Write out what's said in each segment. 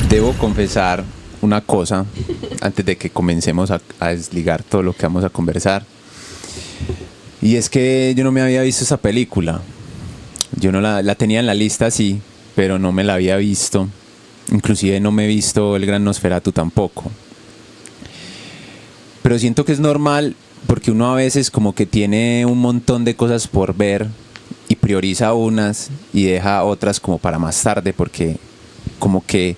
Debo confesar una cosa antes de que comencemos a desligar todo lo que vamos a conversar. Y es que yo no me había visto esa película. Yo no la tenía en la lista, sí, pero no me la había visto. Inclusive no me he visto El Gran Nosferatu tampoco. Pero siento que es normal porque uno a veces como que tiene un montón de cosas por ver y prioriza unas y deja otras como para más tarde, porque como que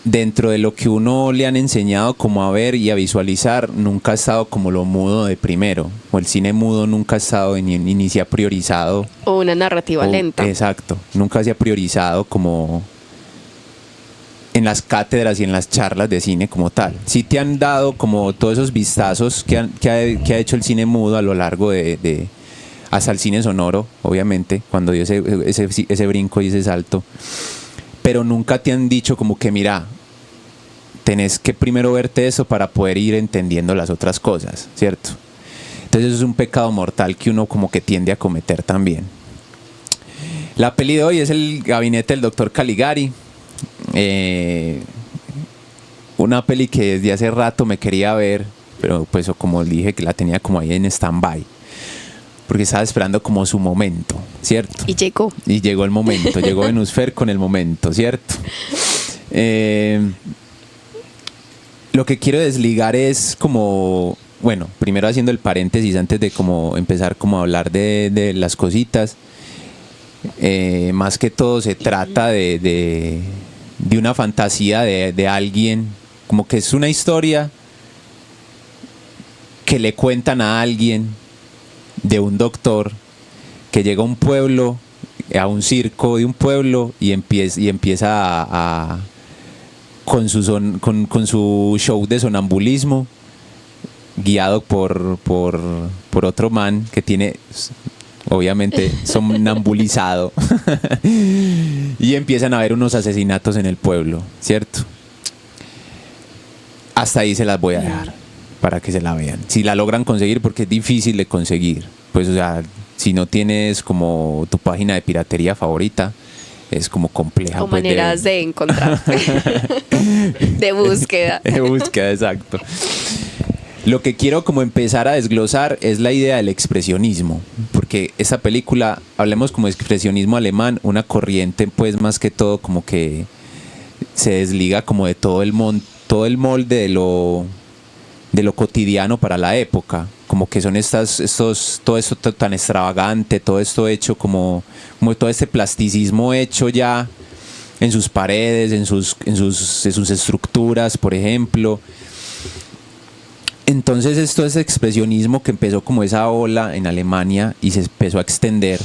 dentro de lo que uno le han enseñado como a ver y a visualizar, nunca ha estado como lo mudo de primero, o el cine mudo nunca ha estado ni se ha priorizado. O una narrativa lenta. Exacto, nunca se ha priorizado como en las cátedras y en las charlas de cine como tal. Sí te han dado como todos esos vistazos que ha hecho el cine mudo a lo largo de hasta el cine sonoro, obviamente, cuando dio ese brinco y ese salto. Pero nunca te han dicho como que mira, tenés que primero verte eso para poder ir entendiendo las otras cosas, ¿cierto? Entonces eso es un pecado mortal que uno como que tiende a cometer también. La peli de hoy es El Gabinete del Dr. Caligari. Una peli que desde hace rato me quería ver, pero pues como dije que la tenía como ahí en stand-by, porque estaba esperando como su momento, ¿cierto? Y llegó. Y llegó el momento, llegó Venus Fer con el momento, ¿cierto? Lo que quiero desligar es como, bueno, primero haciendo el paréntesis antes de como empezar como a hablar de las cositas. Más que todo se trata de una fantasía de alguien, como que es una historia que le cuentan a alguien de un doctor que llega a un pueblo, a un circo de un pueblo y empieza con su show de sonambulismo, guiado por otro man que tiene obviamente somnambulizado y empiezan a haber unos asesinatos en el pueblo, ¿cierto? Hasta ahí se las voy a dejar para que se la vean, si la logran conseguir, porque es difícil de conseguir. Pues o sea, si no tienes como tu página de piratería favorita, es como compleja. O pues, maneras de encontrar. De búsqueda. De búsqueda, exacto. Lo que quiero como empezar a desglosar es la idea del expresionismo, porque esa película, hablemos como expresionismo alemán, una corriente pues más que todo como que se desliga como de todo el molde de lo cotidiano para la época, como que son todo esto tan extravagante, todo esto hecho como todo este plasticismo hecho ya en sus paredes, en sus estructuras, por ejemplo. Entonces esto es expresionismo que empezó como esa ola en Alemania y se empezó a extender,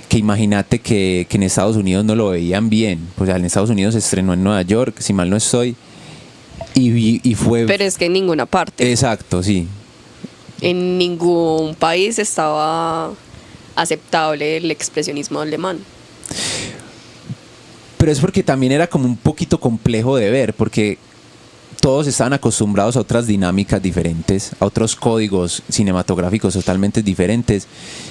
que imagínate que en Estados Unidos no lo veían bien. O sea, en Estados Unidos se estrenó en Nueva York, si mal no estoy, y fue... Pero es que en ninguna parte. Exacto, sí. En ningún país estaba aceptable el expresionismo alemán. Pero es porque también era como un poquito complejo de ver, porque todos estaban acostumbrados a otras dinámicas diferentes, a otros códigos cinematográficos totalmente diferentes,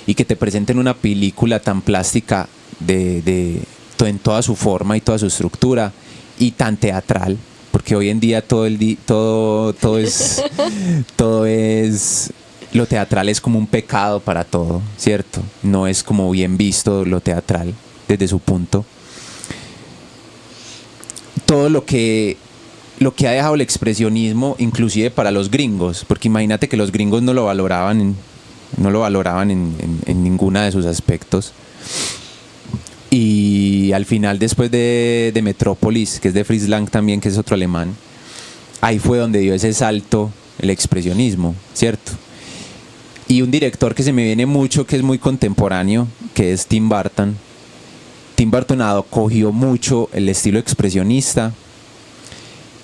y que te presenten una película tan plástica en toda su forma y toda su estructura, y tan teatral, porque hoy en día todo es lo teatral es como un pecado para todo, ¿cierto? No es como bien visto lo teatral desde su punto. Todo lo que ha dejado el expresionismo, inclusive para los gringos, porque imagínate que los gringos no lo valoraban en ninguna de sus aspectos. Y al final, después de Metrópolis, que es de Fritz Lang también, que es otro alemán, ahí fue donde dio ese salto el expresionismo, ¿cierto? Y un director que se me viene mucho, que es muy contemporáneo, que es Tim Burton. Tim Burton acogió mucho el estilo expresionista,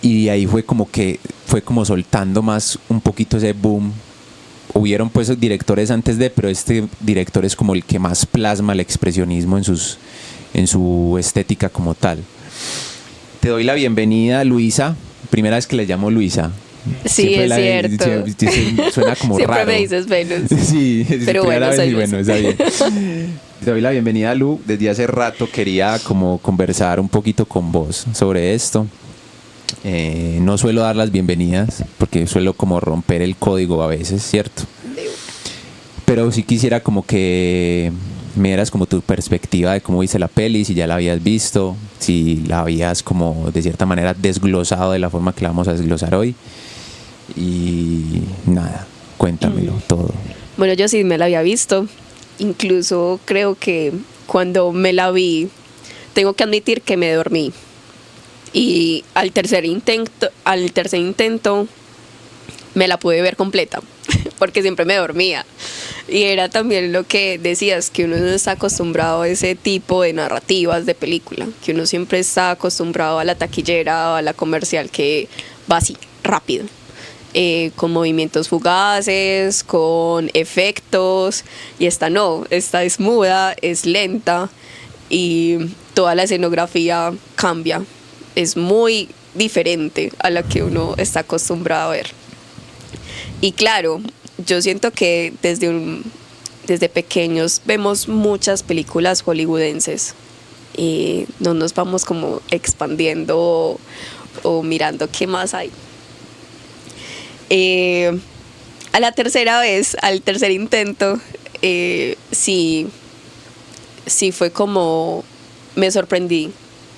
y ahí fue como soltando más un poquito ese boom. Hubieron pues directores antes pero este director es como el que más plasma el expresionismo en su estética como tal. Te doy la bienvenida, Luisa. Primera vez que le llamo Luisa. Sí, Siempre es cierto. Suena como Siempre raro. me dices Venus. Sí, Pero bueno, soy Luz. bueno, está bien. Te doy la bienvenida, Lu. Desde hace rato quería como conversar un poquito con vos sobre esto. No suelo dar las bienvenidas porque suelo como romper el código a veces, ¿cierto? Pero sí quisiera como que me dieras como tu perspectiva de cómo viste la peli, si ya la habías visto, si la habías como de cierta manera desglosado de la forma que la vamos a desglosar hoy. Y nada, cuéntamelo todo. Bueno, yo sí me la había visto. Incluso creo que cuando me la vi, tengo que admitir que me dormí. Y al tercer intento me la pude ver completa, porque siempre me dormía. Y era también lo que decías, que uno no está acostumbrado a ese tipo de narrativas de película, que uno siempre está acostumbrado a la taquillera o a la comercial que va así, rápido. Con movimientos fugaces, con efectos, y esta no, esta es muda, es lenta y toda la escenografía cambia, es muy diferente a la que uno está acostumbrado a ver. Y claro, yo siento que desde pequeños vemos muchas películas hollywoodenses y no nos vamos como expandiendo o mirando qué más hay. A la tercera vez, al tercer intento, sí fue como me sorprendí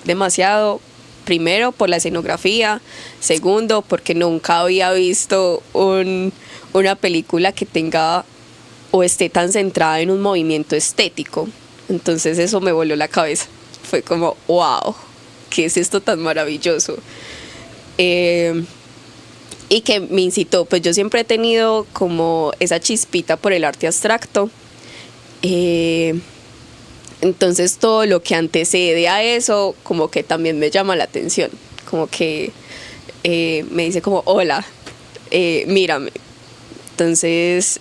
demasiado. Primero por la escenografía, segundo porque nunca había visto una película que tenga o esté tan centrada en un movimiento estético. Entonces eso me voló la cabeza. Fue como, wow, ¿qué es esto tan maravilloso? Y que me incitó, pues yo siempre he tenido como esa chispita por el arte abstracto. Entonces todo lo que antecede a eso como que también me llama la atención, como que me dice como hola, mírame. Entonces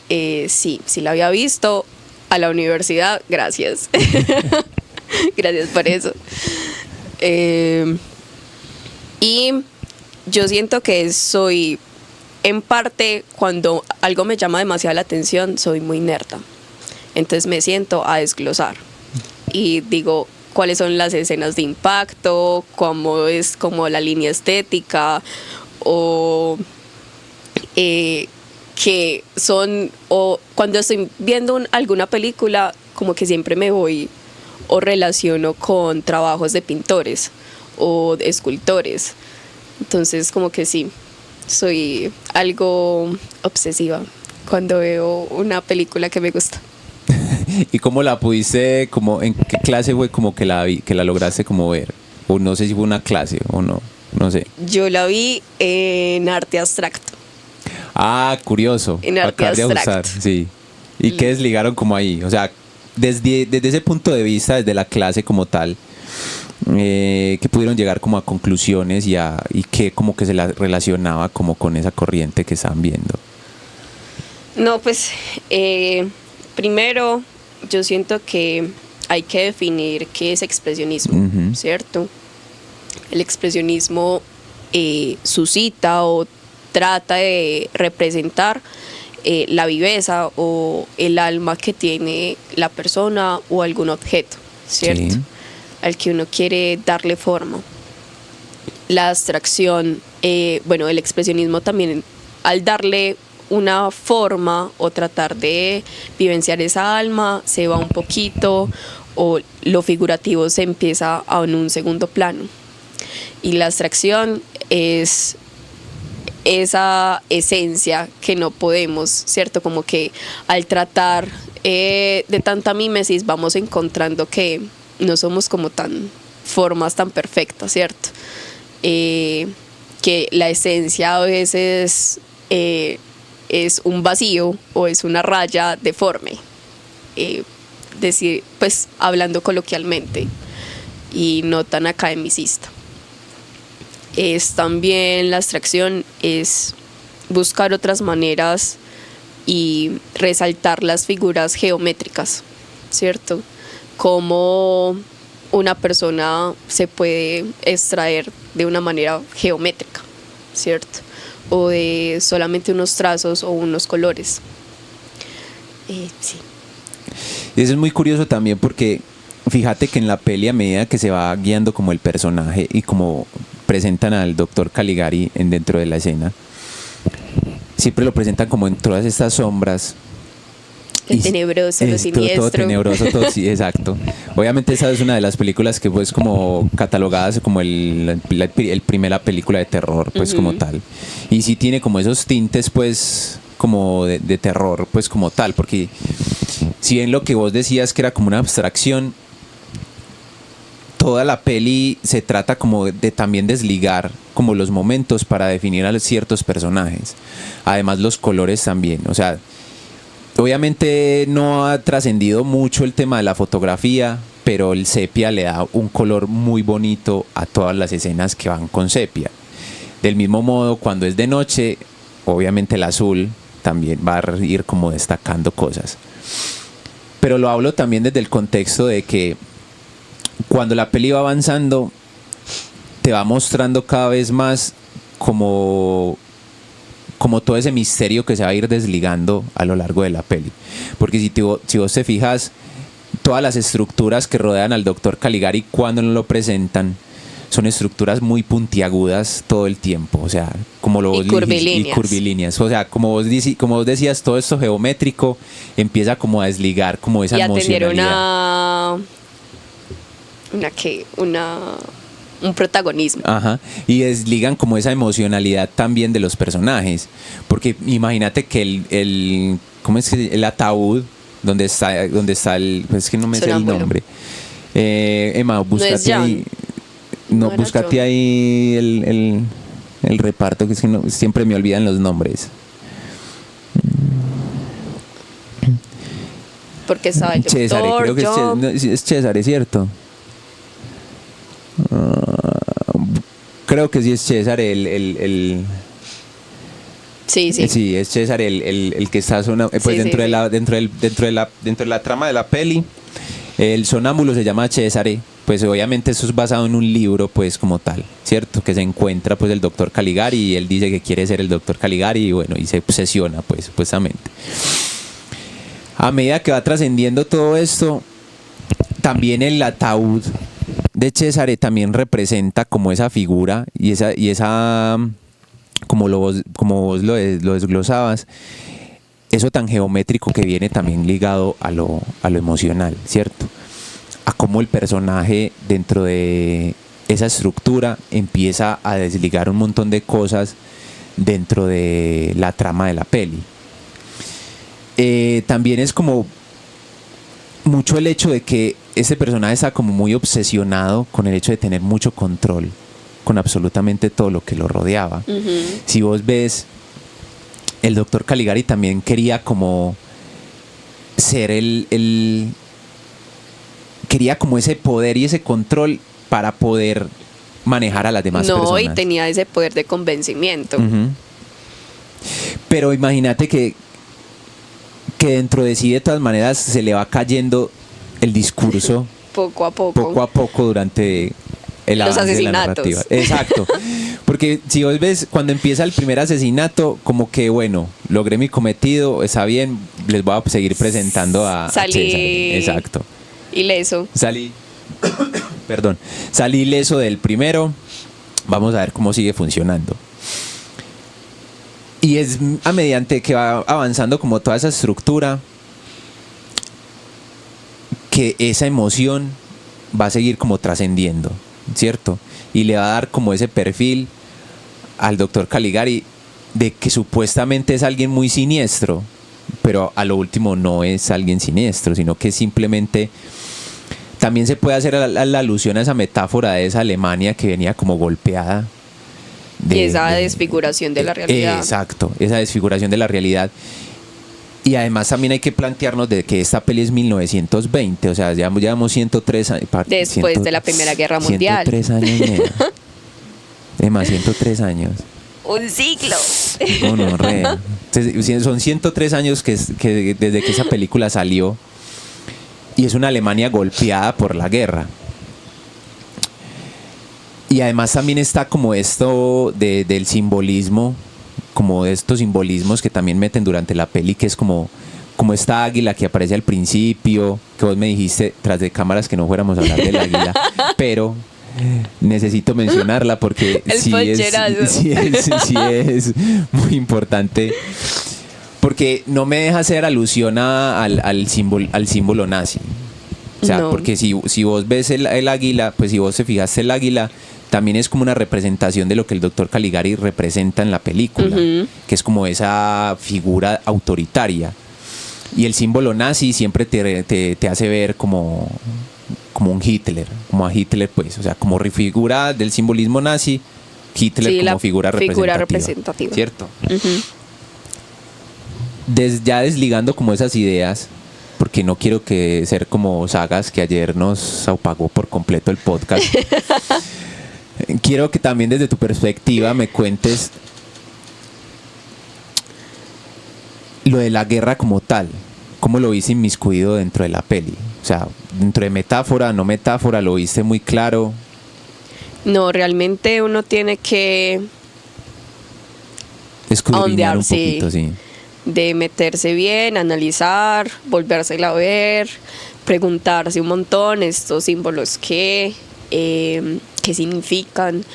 sí la había visto a la universidad, gracias. Gracias por eso. Y yo siento que soy, en parte, cuando algo me llama demasiado la atención, soy muy nerda. Entonces me siento a desglosar y digo cuáles son las escenas de impacto, cómo es como la línea estética, o que son, o cuando estoy viendo alguna película, como que siempre me voy o relaciono con trabajos de pintores o de escultores. Entonces como que sí, soy algo obsesiva cuando veo una película que me gusta. ¿Y cómo la pudiste, como en qué clase fue como que la lograste como ver? O no sé si fue una clase o no sé. Yo la vi en arte abstracto. Ah, curioso. En arte Acabar de abstracto. ajustar, sí. ¿Y qué desligaron como ahí? O sea, desde ese punto de vista, desde la clase como tal, que pudieron llegar como a conclusiones y que como que se la relacionaba como con esa corriente que estaban viendo. No, pues primero yo siento que hay que definir qué es expresionismo, Uh-huh. ¿cierto? El expresionismo suscita o trata de representar la viveza o el alma que tiene la persona o algún objeto, ¿cierto? Sí. Al que uno quiere darle forma. La abstracción, bueno, el expresionismo también, al darle una forma o tratar de vivenciar esa alma, se va un poquito o lo figurativo se empieza en un segundo plano. Y la abstracción es esa esencia que no podemos, ¿cierto? Como que al tratar de tanta mímesis vamos encontrando que no somos como tan formas tan perfectas, ¿cierto? Que la esencia a veces es un vacío o es una raya deforme, decir, pues hablando coloquialmente y no tan academicista. Es también la abstracción, es buscar otras maneras y resaltar las figuras geométricas, ¿cierto? Cómo una persona se puede extraer de una manera geométrica, ¿cierto? o de solamente unos trazos o unos colores. Sí. Y eso es muy curioso también porque fíjate que en la peli, a medida que se va guiando como el personaje y como presentan al doctor Caligari dentro de la escena, siempre lo presentan como en todas estas sombras. Lo tenebroso, lo siniestro. Todo tenebroso, todo, sí, exacto. Obviamente esa es una de las películas que pues como catalogadas como el primera película de terror, pues como tal. Y sí tiene como esos tintes pues como de terror, pues como tal, porque si bien lo que vos decías que era como una abstracción, toda la peli se trata como de también desligar como los momentos para definir a ciertos personajes. Además los colores también, o sea, obviamente no ha trascendido mucho el tema de la fotografía, pero el sepia le da un color muy bonito a todas las escenas que van con sepia. Del mismo modo, cuando es de noche, obviamente el azul también va a ir como destacando cosas. Pero lo hablo también desde el contexto de que cuando la peli va avanzando, te va mostrando cada vez más como todo ese misterio que se va a ir desligando a lo largo de la peli. Porque si vos te fijas, todas las estructuras que rodean al doctor Caligari cuando nos lo presentan son estructuras muy puntiagudas todo el tiempo, o sea, como lo y curvilíneas. Y curvilíneas, o sea, como vos decías, todo esto geométrico empieza como a desligar como esa emocionalidad. Y a tener un protagonismo. Ajá, y desligan como esa emocionalidad también de los personajes, porque imagínate que el ¿cómo es que el ataúd donde está el, es que no me sé el nombre, Emma, búscate ahí, búscate ahí el reparto, que es que siempre me olvidan los nombres. Porque estaba el César, creo que es César, ¿es cierto? Creo que sí es César Sí. Sí, es César el que está pues sí, dentro sí. de la trama de la peli. El sonámbulo se llama César, pues obviamente eso es basado en un libro pues como tal, ¿cierto? Que se encuentra pues el doctor Caligari y él dice que quiere ser el doctor Caligari y bueno, y se obsesiona pues supuestamente. A medida que va trascendiendo todo esto, también el ataúd de César también representa como esa figura y esa como vos lo desglosabas, eso tan geométrico que viene también ligado a lo emocional, ¿cierto? A cómo el personaje dentro de esa estructura empieza a desligar un montón de cosas dentro de la trama de la peli. También es como mucho el hecho de que ese personaje está como muy obsesionado con el hecho de tener mucho control con absolutamente todo lo que lo rodeaba. Si vos ves, el doctor Caligari también quería como ser quería como ese poder y ese control para poder manejar a las demás personas. No, y tenía ese poder de convencimiento. Pero imagínate que dentro de sí de todas maneras se le va cayendo el discurso poco a poco durante el avance de la narrativa. Exacto. Porque si vos ves, cuando empieza el primer asesinato, como que bueno, logré mi cometido, está bien, les voy a seguir presentando a César. Exacto. Ileso. Salí ileso del primero. Vamos a ver cómo sigue funcionando. Y es a mediante que va avanzando como toda esa estructura que esa emoción va a seguir como trascendiendo, ¿cierto? Y le va a dar como ese perfil al doctor Caligari de que supuestamente es alguien muy siniestro, pero a lo último no es alguien siniestro, sino que simplemente también se puede hacer la alusión a esa metáfora de esa Alemania que venía como golpeada. Y esa desfiguración de la realidad. Exacto, esa desfiguración de la realidad. Y además también hay que plantearnos de que esta peli es 1920, o sea, llevamos 103 años. Después de la Primera Guerra Mundial. 103 años, Además, 103 años. Un siglo. No, son 103 años que desde que esa película salió y es una Alemania golpeada por la guerra. Y además también está como esto del simbolismo como de estos simbolismos que también meten durante la peli, que es como esta águila que aparece al principio, que vos me dijiste tras de cámaras que no fuéramos a hablar del águila, pero necesito mencionarla porque sí es muy importante, porque no me deja hacer alusión al símbolo nazi. O sea, no. Porque si vos ves el águila, pues si vos te fijaste el águila, también es como una representación de lo que el doctor Caligari representa en la película, que es como esa figura autoritaria. Y el símbolo nazi siempre te hace ver como un Hitler, como a Hitler, pues, o sea, como figura del simbolismo nazi, Hitler como figura representativa. ¿Cierto? Ya desligando como esas ideas, porque no quiero que ser como Sagas, que ayer nos apagó por completo el podcast. Quiero que también desde tu perspectiva me cuentes lo de la guerra como tal. ¿Cómo lo viste inmiscuido dentro de la peli? O sea, dentro de metáfora, no metáfora, ¿lo viste muy claro? No, realmente uno tiene que escudriñar un poquito, sí. De meterse bien, analizar, volvérsela a ver, preguntarse un montón estos símbolos qué significan,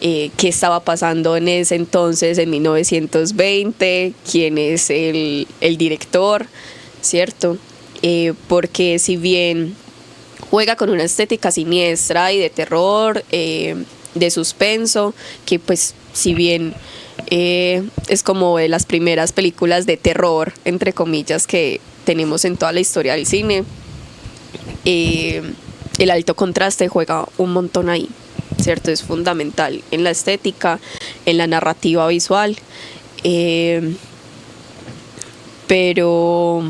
qué estaba pasando en ese entonces, en 1920, quién es el director, ¿cierto? Porque si bien juega con una estética siniestra y de terror, de suspenso, que pues si bien es como de las primeras películas de terror, entre comillas, que tenemos en toda la historia del cine, el alto contraste juega un montón ahí, ¿cierto? Es fundamental en la estética, en la narrativa visual, pero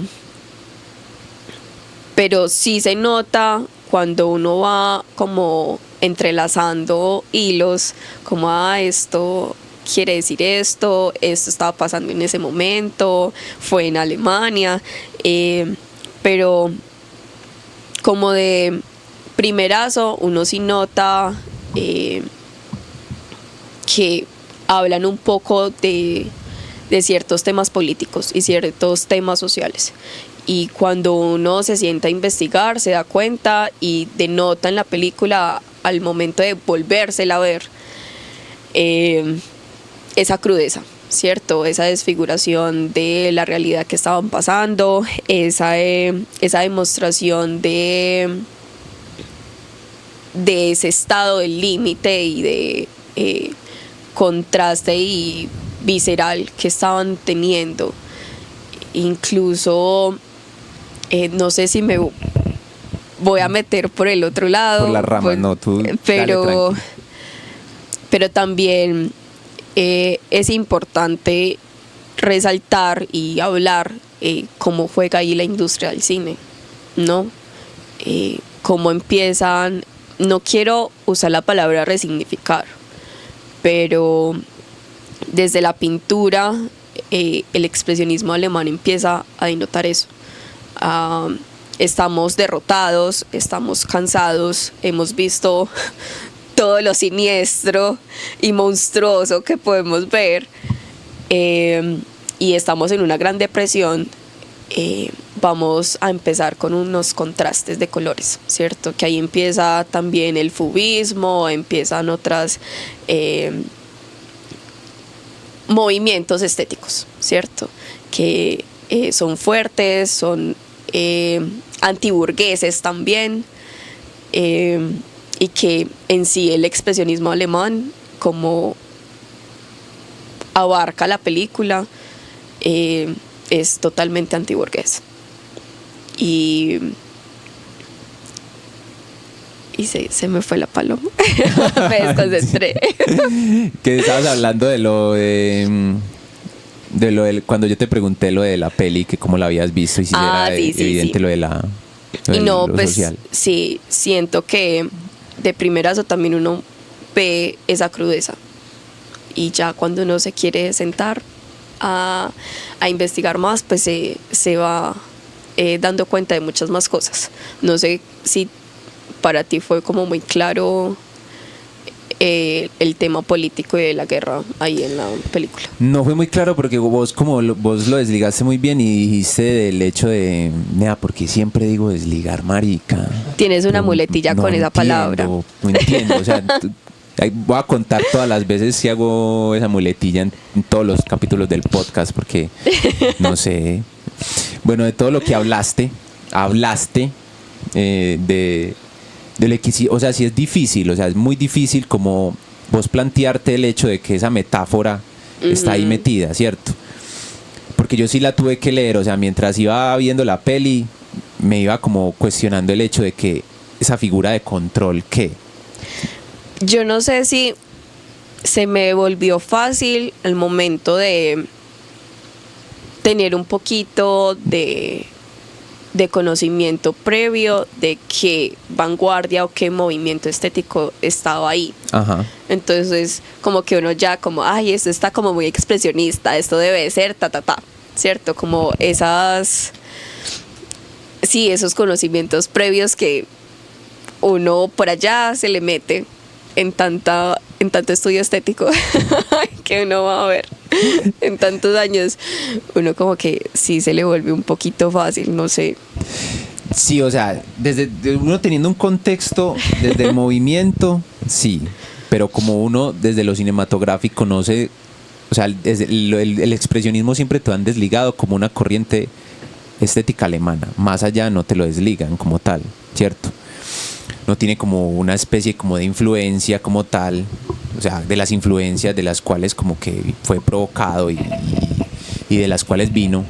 sí se nota cuando uno va como entrelazando hilos, como esto quiere decir esto estaba pasando en ese momento, fue en Alemania, pero como de primerazo uno sí nota que hablan un poco de ciertos temas políticos y ciertos temas sociales. Y cuando uno se sienta a investigar, se da cuenta y denota en la película al momento de volvérsela a ver esa crudeza, ¿cierto? Esa desfiguración de la realidad que estaban pasando, esa demostración de ese estado del límite y de contraste y visceral que estaban teniendo. Incluso no sé si me voy a meter por el otro lado, por la rama, pues, no, tú pero también es importante resaltar y hablar cómo juega ahí la industria del cine, ¿no? Cómo empiezan, no quiero usar la palabra resignificar, pero desde la pintura el expresionismo alemán empieza a denotar eso. Estamos derrotados, estamos cansados, hemos visto todo lo siniestro y monstruoso que podemos ver, y estamos en una gran depresión. Vamos a empezar con unos contrastes de colores, ¿cierto? Que ahí empieza también el fubismo, empiezan otras movimientos estéticos, ¿cierto? Que son fuertes, son antiburgueses también, y que en sí el expresionismo alemán, como abarca la película, es totalmente antiburgués. Y se me fue la paloma. Me desconcentré. Que estabas hablando de lo de cuando yo te pregunté lo de la peli, que cómo la habías visto y si era evidente lo de la y no, lo pues social. Sí, siento que de primerazo también uno ve esa crudeza, y ya cuando uno se quiere sentar a investigar más, pues se va dando cuenta de muchas más cosas. No sé si para ti fue como muy claro el tema político y de la guerra ahí en la película. No fue muy claro porque vos vos lo desligaste muy bien y dijiste del hecho de, mira, porque siempre digo desligar, marica. Tienes una muletilla con esa palabra. No entiendo, o sea, voy a contar todas las veces que hago esa muletilla en todos los capítulos del podcast porque no sé. Bueno, de todo lo que hablaste o sea, sí es difícil, o sea, es muy difícil como vos plantearte el hecho de que esa metáfora está ahí metida, ¿cierto? Porque yo sí la tuve que leer, o sea, mientras iba viendo la peli, me iba como cuestionando el hecho de que esa figura de control, ¿qué? Yo no sé si se me volvió fácil el momento de tener un poquito de conocimiento previo de qué vanguardia o qué movimiento estético estaba ahí. Ajá. Entonces, como que uno ya como, ay, esto está como muy expresionista, esto debe ser ¿cierto? Como esos conocimientos previos que uno por allá se le mete en tanto estudio estético que uno va a ver en tantos años, uno como que sí se le vuelve un poquito fácil, no sé. Sí, o sea, desde uno teniendo un contexto desde el movimiento, sí, pero como uno desde lo cinematográfico no sé, o sea, desde el expresionismo siempre te lo han desligado como una corriente estética alemana, más allá no te lo desligan como tal, ¿cierto? No tiene como una especie como de influencia como tal, o sea, de las influencias de las cuales como que fue provocado y de las cuales vino.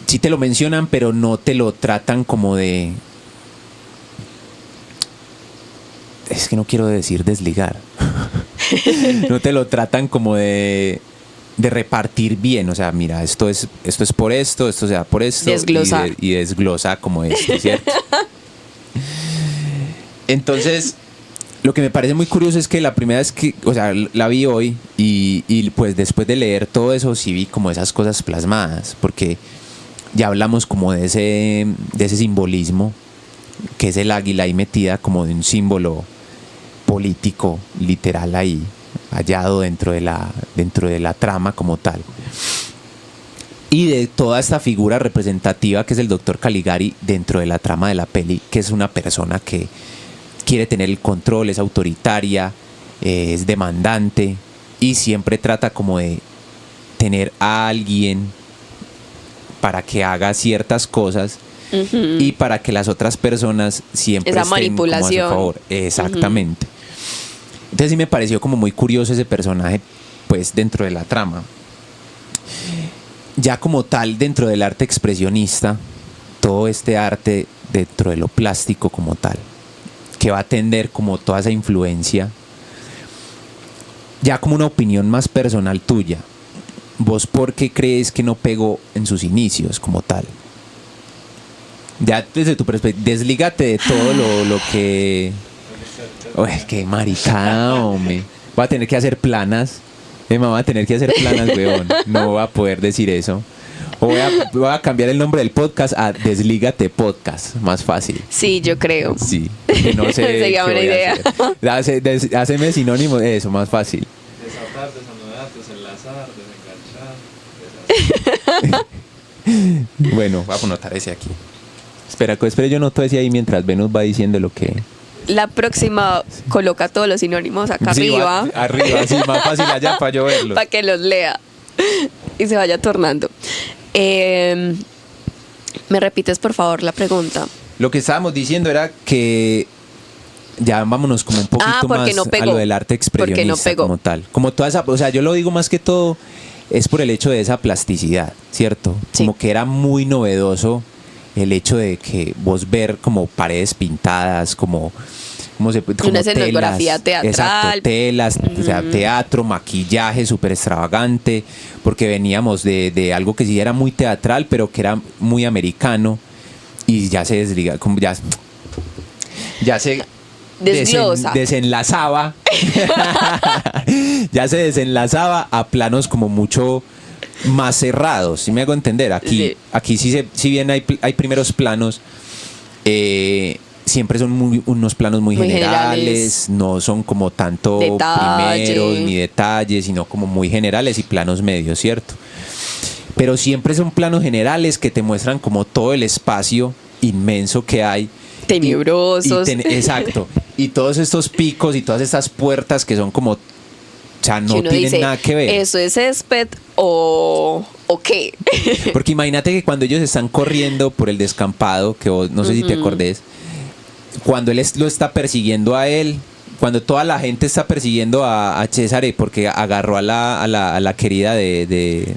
Sí te lo mencionan, pero no te lo tratan como de... Es que no quiero decir desligar. No te lo tratan como de repartir bien, o sea, mira, esto es por esto se da por esto. Desglosar. Y desglosa como esto, ¿cierto? Entonces, lo que me parece muy curioso es que la primera vez que, o sea, la vi hoy y pues después de leer todo eso sí vi como esas cosas plasmadas, porque ya hablamos como de ese simbolismo que es el águila ahí metida como de un símbolo político literal ahí hallado dentro de la trama como tal, y de toda esta figura representativa que es el doctor Caligari dentro de la trama de la peli, que es una persona que quiere tener el control, es autoritaria, es demandante y siempre trata como de tener a alguien para que haga ciertas cosas y para que las otras personas siempre esa estén manipulación como a su favor. Exactamente. Entonces sí me pareció como muy curioso ese personaje pues dentro de la trama. Ya como tal dentro del arte expresionista, todo este arte dentro de lo plástico como tal, que va a atender como toda esa influencia, ya como una opinión más personal tuya, ¿vos por qué crees que no pegó en sus inicios como tal? Ya desde tu perspectiva, deslígate de todo lo que... Uy, qué maricada, hombre. Voy a tener que hacer planas. Emma, voy a tener que hacer planas, weón. No voy a poder decir eso. O voy a cambiar el nombre del podcast a Deslígate Podcast. Más fácil. Sí, yo creo. Sí. No sé. Sería buena idea. Haceme sinónimo de eso, más fácil. Desatar, desanudar, desenlazar, desenganchar. Bueno, voy a anotar ese aquí. Espera, yo noto ese ahí mientras Venus va diciendo lo que... La próxima coloca todos los sinónimos acá Sí, arriba. Arriba, sí, más fácil allá para yo verlos. Para que los lea y se vaya tornando. ¿Me repites por favor la pregunta? Lo que estábamos diciendo era que ya vámonos como un poquito más no pegó. a lo del arte expresionista Porque no pegó. como tal. Como toda esa, o sea, yo lo digo más que todo es por el hecho de esa plasticidad, ¿cierto? Sí. Como que era muy novedoso el hecho de que vos ver como paredes pintadas, como una escenografía teatral. Exacto, telas, o sea, teatro, maquillaje súper extravagante, porque veníamos de algo que sí era muy teatral, pero que era muy americano, y ya se desliga, como ya se Desglosa. desenlazaba, ya se desenlazaba a planos como mucho más cerrados, si me hago entender. Aquí sí, si bien hay primeros planos, siempre son unos planos muy Muy generales, generales. no son como tanto Detalle. primeros ni detalles, sino como muy generales y planos medios, ¿cierto? Pero siempre son planos generales que te muestran como todo el espacio inmenso que hay. Tenebrosos. Exacto. Y todos estos picos y todas estas puertas que son como, o sea, no que uno tienen dice, nada que ver. ¿eso es césped o qué? Porque imagínate que cuando ellos están corriendo por el descampado, que vos, no sé si te acordés, cuando él lo está persiguiendo a él, cuando toda la gente está persiguiendo a Cesare porque agarró a la querida del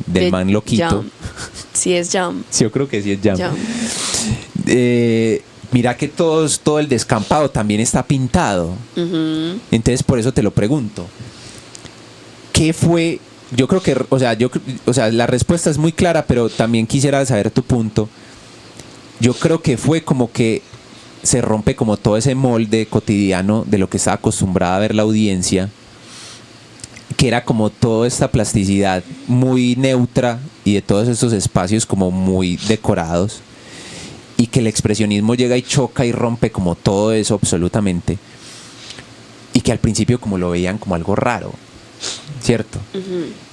De man loquito. Jam. Sí, es Jam. Sí, yo creo que sí es Jam. Jam. Mira que todo el descampado también está pintado. Ujú. Entonces, por eso te lo pregunto. ¿Qué fue? Yo creo que, o sea, la respuesta es muy clara, pero también quisiera saber tu punto. Yo creo que fue como que se rompe como todo ese molde cotidiano de lo que estaba acostumbrada a ver la audiencia, que era como toda esta plasticidad muy neutra y de todos estos espacios como muy decorados, y que el expresionismo llega y choca y rompe como todo eso absolutamente, y que al principio como lo veían como algo raro, ¿cierto?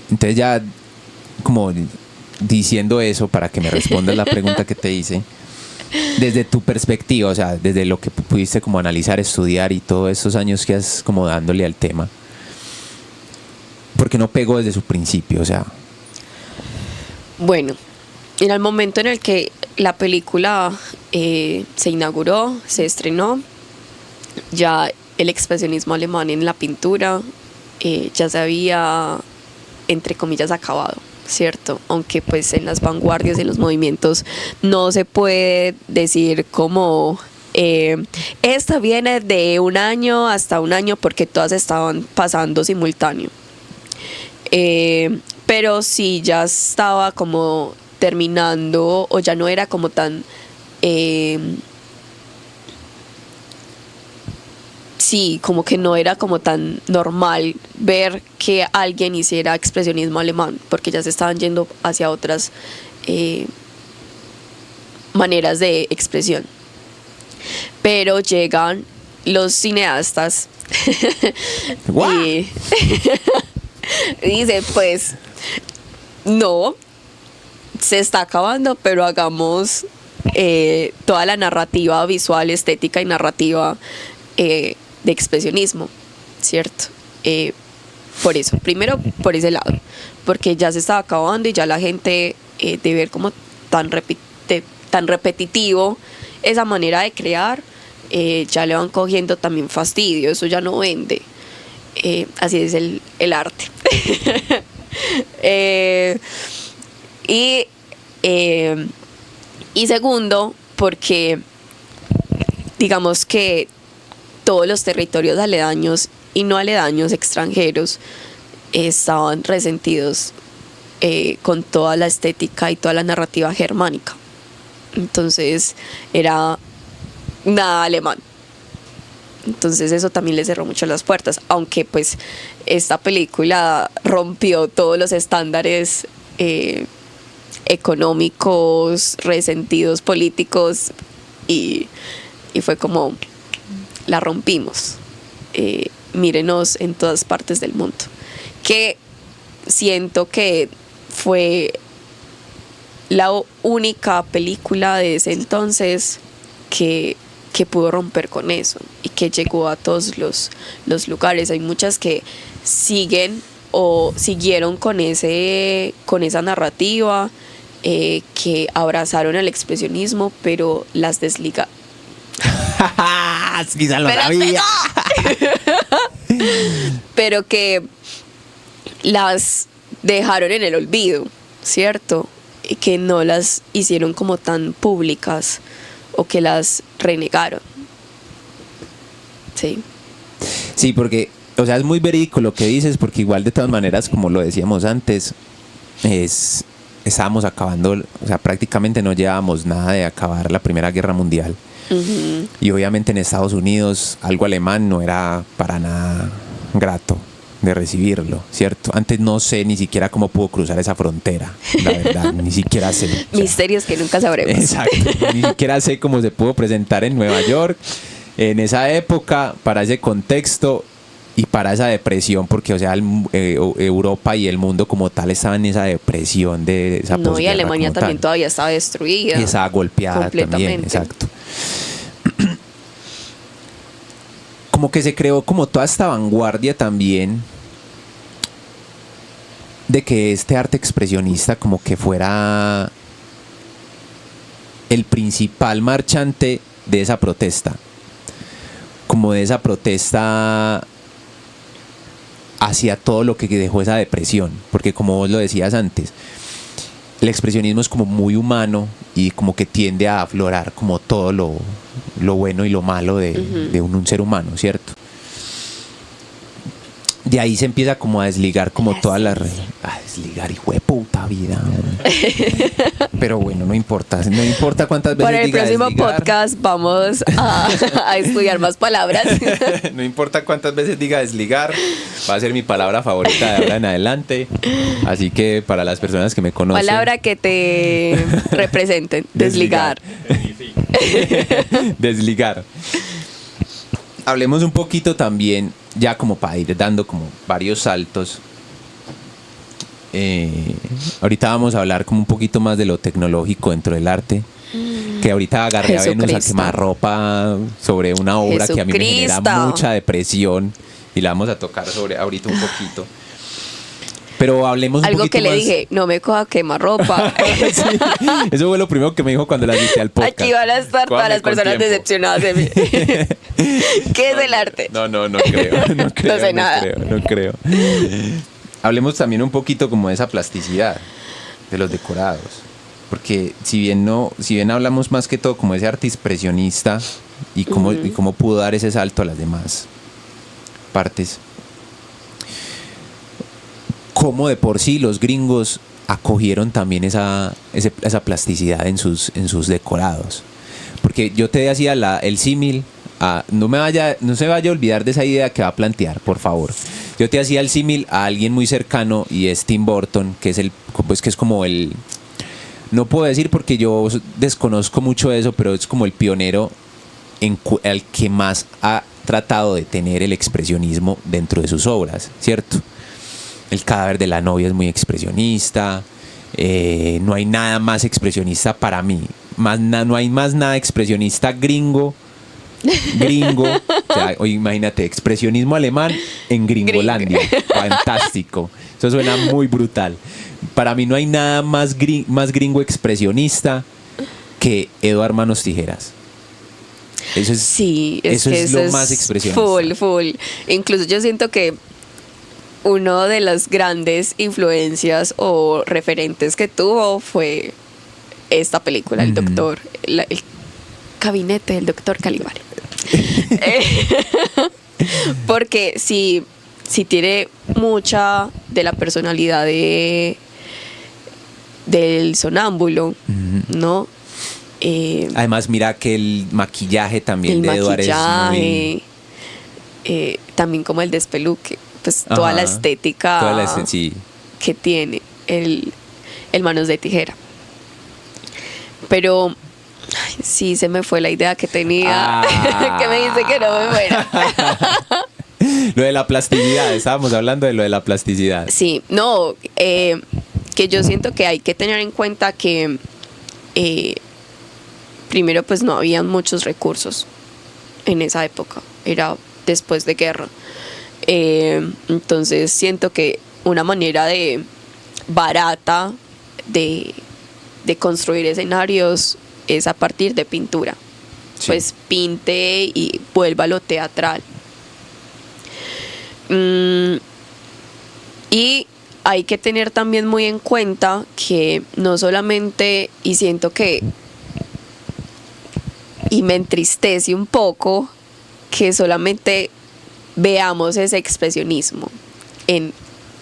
Entonces ya como diciendo eso para que me respondas la pregunta que te hice, desde tu perspectiva, o sea, desde lo que pudiste como analizar, estudiar y todos estos años que has como dándole al tema, ¿por qué no pegó desde su principio? O sea, Bueno, en el momento en el que la película se inauguró, se estrenó, ya el expresionismo alemán en la pintura ya se había, entre comillas, acabado, ¿cierto? Aunque pues en las vanguardias, en los movimientos, no se puede decir como esta viene de un año hasta un año porque todas estaban pasando simultáneo. Pero sí ya estaba como terminando o ya no era como tan sí, como que no era como tan normal ver que alguien hiciera expresionismo alemán, porque ya se estaban yendo hacia otras maneras de expresión. Pero llegan los cineastas ¡guau! y dice, pues, no, se está acabando, pero hagamos toda la narrativa visual, estética y narrativa de expresionismo, ¿cierto? Por eso, primero por ese lado, porque ya se estaba acabando y ya la gente de ver como tan repetitivo esa manera de crear, ya le van cogiendo también fastidio, eso ya no vende. Así es el arte. Y segundo, porque digamos que todos los territorios aledaños y no aledaños extranjeros estaban resentidos con toda la estética y toda la narrativa germánica. Entonces era nada alemán. Entonces eso también le cerró mucho las puertas, aunque pues esta película rompió todos los estándares económicos, resentidos políticos y fue como la rompimos. Mírenos en todas partes del mundo. Que siento que fue la única película de ese entonces que pudo romper con eso y que llegó a todos los lugares. Hay muchas que siguen o siguieron con esa narrativa, que abrazaron el expresionismo, pero las desligaron. Quizá lo sabía. Pero que las dejaron en el olvido, ¿cierto? Y que no las hicieron como tan públicas o que las renegaron. Sí. Sí, porque, o sea, es muy verídico lo que dices, porque igual de todas maneras, como lo decíamos antes, estábamos acabando, o sea, prácticamente no llevábamos nada de acabar la Primera Guerra Mundial. Uh-huh. Y obviamente en Estados Unidos algo alemán no era para nada grato. de recibirlo, ¿cierto? Antes no sé ni siquiera cómo pudo cruzar esa frontera, la verdad, ni siquiera sé. O sea, Misterios que nunca sabremos. exacto, ni siquiera sé cómo se pudo presentar en Nueva York en esa época, para ese contexto y para esa depresión, porque o sea, Europa y el mundo como tal estaba en esa depresión de esa No, y posguerra Alemania como también tal. todavía estaba destruida. Y estaba golpeada completamente. también, exacto. Como que se creó como toda esta vanguardia también de que este arte expresionista como que fuera el principal marchante de esa protesta, como de esa protesta hacia todo lo que dejó esa depresión, porque como vos lo decías antes, el expresionismo es como muy humano y como que tiende a aflorar como todo lo bueno y lo malo de un ser humano, ¿cierto? De ahí se empieza como a desligar como todas las... A desligar, hijo de puta vida. Pero bueno, no importa cuántas veces Para el diga próximo desligar. podcast vamos a estudiar más palabras. No importa cuántas veces diga desligar, va a ser mi palabra favorita de ahora en adelante. Así que para las personas que me conocen... Palabra que te representen. Desligar. Desligar. Hablemos un poquito también, ya como para ir dando como varios saltos. Ahorita vamos a hablar como un poquito más de lo tecnológico dentro del arte. Que ahorita agarré a Venus a Jesucristo. quemar ropa sobre una obra que a mí me genera Jesucristo. mucha depresión. Y la vamos a tocar sobre ahorita un poquito. Pero hablemos un Algo poquito que le más. dije, no me coja quema ropa. Sí, eso fue lo primero que me dijo cuando la invité al podcast. Aquí van a estar todas Cójame las con personas tiempo. decepcionadas de mí. ¿Qué es el arte? No creo. No sé nada. No creo. Hablemos también un poquito como de esa plasticidad de los decorados. Porque si bien hablamos más que todo como ese arte expresionista y cómo pudo dar ese salto a las demás partes, cómo de por sí los gringos acogieron también esa plasticidad en sus decorados. Porque yo te hacía el símil, no se vaya a olvidar de esa idea que va a plantear, por favor. Yo te hacía el símil a alguien muy cercano y es Tim Burton, que es como el... No puedo decir porque yo desconozco mucho eso, pero es como el pionero el que más ha tratado de tener el expresionismo dentro de sus obras, ¿cierto? El cadáver de la novia es muy expresionista. No hay nada más expresionista para mí. No hay más nada expresionista gringo. O sea, imagínate, expresionismo alemán en Gringolandia. Fantástico. Eso suena muy brutal. Para mí no hay nada más gringo expresionista que Eduard Manos Tijeras. Eso es, Sí, eso que es lo más expresionista. Full. Incluso yo siento que uno de las grandes influencias o referentes que tuvo fue esta película, el doctor, el gabinete del doctor Caligari. Porque sí tiene mucha de la personalidad del sonámbulo, ¿no? Además, mira que el maquillaje también El de Eduard es maquillaje, muy... también como el despeluque, pues toda la Ajá. estética Sí. que tiene el Manos de Tijera. Pero ay, sí, se me fue la idea que tenía, que me dice que no me fuera. Lo de la plasticidad, estábamos hablando de lo de la plasticidad. Sí, no, que yo siento que hay que tener en cuenta que primero pues no habían muchos recursos en esa época, era después de guerra. Entonces siento que una manera de barata de construir escenarios es a partir de pintura. Sí. Pues pinte y vuélvalo teatral. Y hay que tener también muy en cuenta que no solamente, y siento que, y me entristece un poco, que solamente veamos ese expresionismo en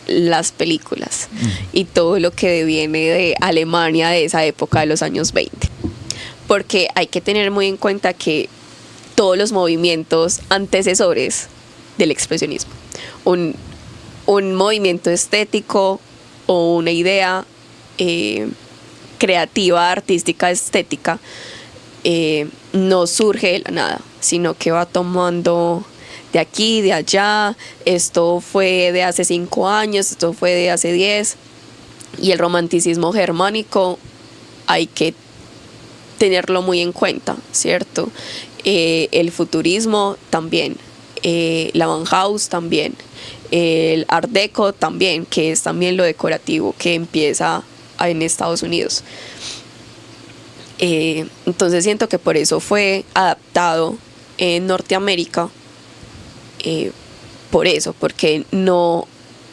las películas y todo lo que viene de Alemania de esa época de los años 20. Porque hay que tener muy en cuenta que todos los movimientos antecesores del expresionismo, un movimiento estético o una idea creativa, artística, estética, no surge de la nada, sino que va tomando de aquí, de allá. Esto fue de hace 5 años, esto fue de hace 10. Y el romanticismo germánico hay que tenerlo muy en cuenta, ¿cierto? El futurismo también, la Bauhaus también, el Art Deco también, que es también lo decorativo que empieza en Estados Unidos. Entonces siento que por eso fue adaptado en Norteamérica, por eso, porque no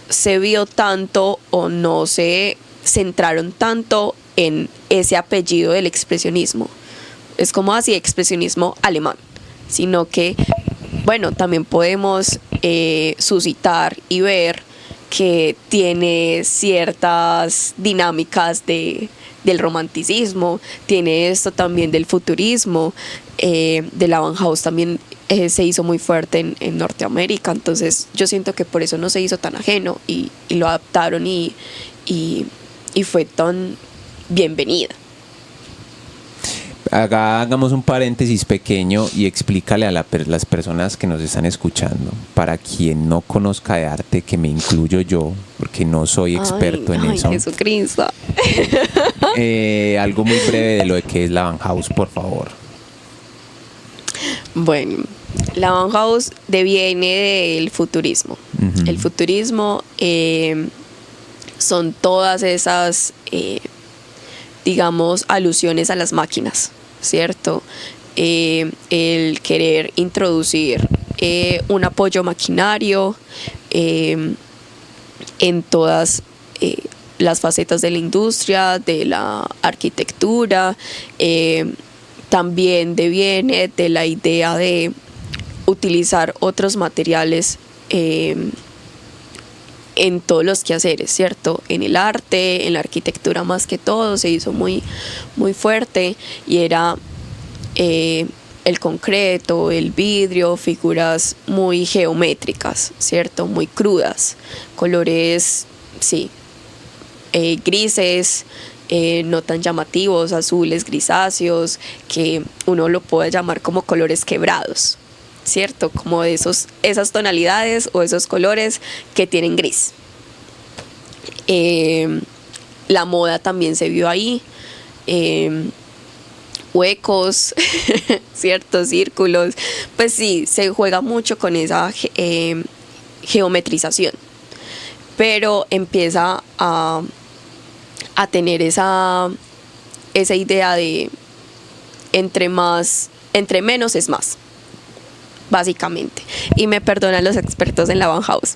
se vio tanto o no se centraron tanto en ese apellido del expresionismo. Es como así, expresionismo alemán, sino que, bueno, también podemos suscitar y ver que tiene ciertas dinámicas del romanticismo, tiene esto también del futurismo, de la Bauhaus también se hizo muy fuerte en Norteamérica. Entonces yo siento que por eso no se hizo tan ajeno y lo adaptaron y fue tan bienvenida. Hagamos un paréntesis pequeño y explícale a las personas que nos están escuchando, para quien no conozca de arte, que me incluyo yo, porque no soy experto en eso. Jesucristo. Algo muy breve de lo que es la Bauhaus, por favor. Bueno, la Bauhaus deviene del futurismo. Uh-huh. El futurismo son todas esas, digamos, alusiones a las máquinas, ¿cierto? El querer introducir un apoyo maquinario en todas las facetas de la industria, de la arquitectura. También deviene de la idea de utilizar otros materiales en todos los quehaceres, ¿cierto? En el arte, en la arquitectura más que todo, se hizo muy, muy fuerte, y era el concreto, el vidrio, figuras muy geométricas, ¿cierto? Muy crudas, colores, sí, grises, no tan llamativos, azules, grisáceos, que uno lo puede llamar como colores quebrados, ¿cierto? Como de esas tonalidades o esos colores que tienen gris. La moda también se vio ahí, huecos, ciertos círculos. Pues sí, se juega mucho con esa geometrización, pero empieza a tener esa idea de entre menos es más, básicamente. Y me perdonan los expertos en la Bauhaus.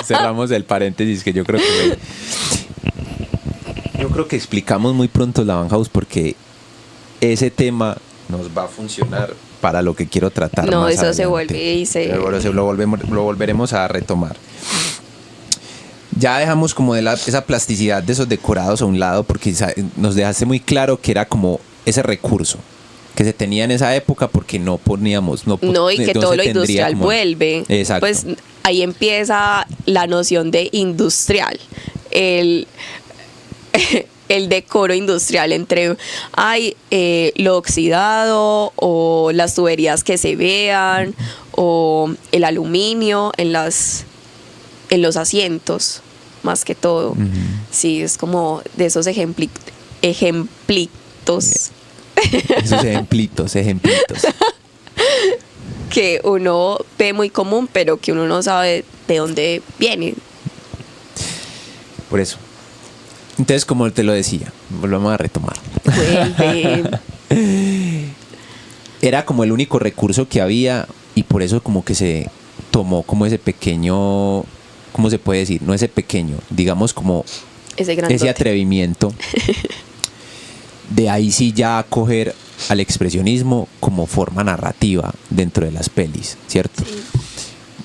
Cerramos el paréntesis, que yo creo que explicamos muy pronto la Bauhaus, porque ese tema nos va a funcionar para lo que quiero tratar. No, más eso adelante. se vuelve y lo volveremos a retomar. Ya dejamos como esa plasticidad de esos decorados a un lado, porque nos dejaste muy claro que era como ese recurso que se tenía en esa época, porque no poníamos... No, y que todo lo industrial vuelve. Exacto. Pues ahí empieza la noción de industrial. El decoro industrial entre lo oxidado, o las tuberías que se vean, o el aluminio en los asientos, más que todo. Uh-huh. Sí, es como de esos ejemplitos. Esos ejemplitos. Que uno ve muy común, pero que uno no sabe de dónde viene. Por eso. Entonces, como te lo decía, volvamos a retomar. Era como el único recurso que había, y por eso como que se tomó como ese pequeño, ¿cómo se puede decir? No ese pequeño, digamos como ese atrevimiento. De ahí sí ya coger al expresionismo como forma narrativa dentro de las pelis, ¿cierto? Sí.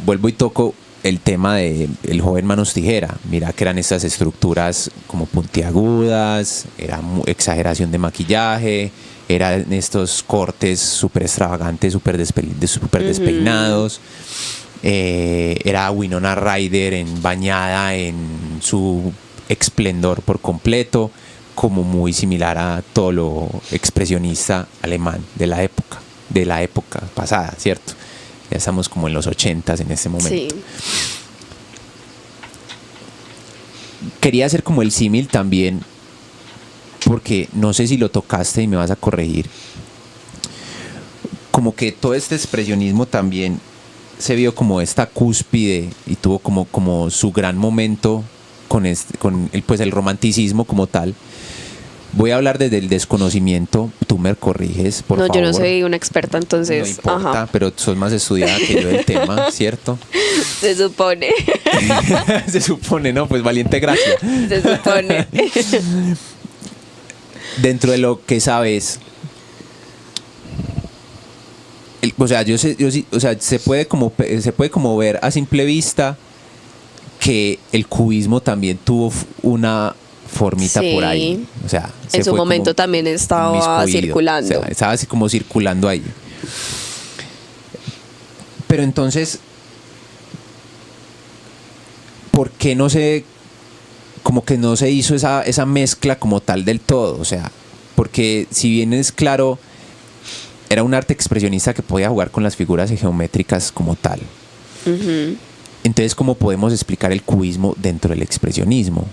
Vuelvo y toco el tema de El joven manos tijera. Mira que eran estas estructuras como puntiagudas, era exageración de maquillaje, eran estos cortes súper extravagantes, súper despeinados. Era Winona Ryder bañada en su esplendor por completo, como muy similar a todo lo expresionista alemán de la época pasada, ¿cierto? Ya estamos como en los 80s en este momento. Sí. Quería hacer como el símil también, porque no sé si lo tocaste y me vas a corregir. Como que todo este expresionismo también se vio como esta cúspide y tuvo como su gran momento con el romanticismo como tal. Voy a hablar desde el desconocimiento, tú me corriges, por favor. No, yo no soy una experta, entonces. No importa, ajá. pero sos más estudiada que yo del tema, ¿cierto? Se supone. Se supone, ¿no? Pues valiente gracia. Se supone. Dentro de lo que sabes, o sea, yo sí, o sea, se puede como ver a simple vista que el cubismo también tuvo una formita Sí. por ahí. O sea, En su momento también estaba circulando. O sea, estaba así como circulando ahí. Pero entonces, ¿por qué no se hizo esa mezcla como tal del todo? O sea, porque si bien es claro, era un arte expresionista que podía jugar con las figuras geométricas como tal. Ujú. Entonces, ¿cómo podemos explicar el cubismo dentro del expresionismo?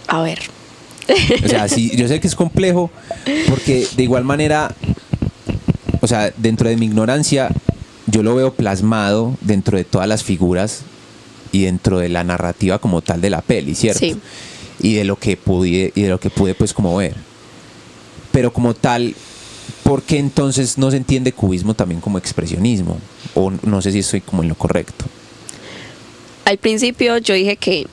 A ver. O sea, sí, yo sé que es complejo, porque de igual manera, o sea, dentro de mi ignorancia, yo lo veo plasmado dentro de todas las figuras y dentro de la narrativa como tal de la peli, ¿cierto? Sí. Y de lo que pude pues como ver. Pero como tal, ¿por qué entonces no se entiende cubismo también como expresionismo? O no sé si estoy como en lo correcto. Al principio yo dije que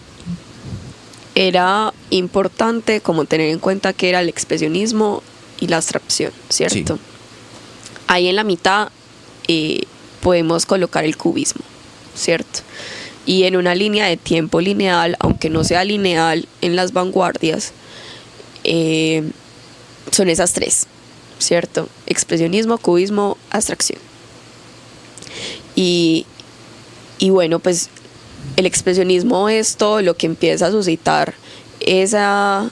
era importante como tener en cuenta que era el expresionismo y la abstracción, ¿cierto? Sí. Ahí en la mitad podemos colocar el cubismo, ¿cierto? Y en una línea de tiempo lineal, aunque no sea lineal en las vanguardias, son esas tres, ¿cierto? Expresionismo, cubismo, abstracción. Y bueno, pues el expresionismo es todo lo que empieza a suscitar esa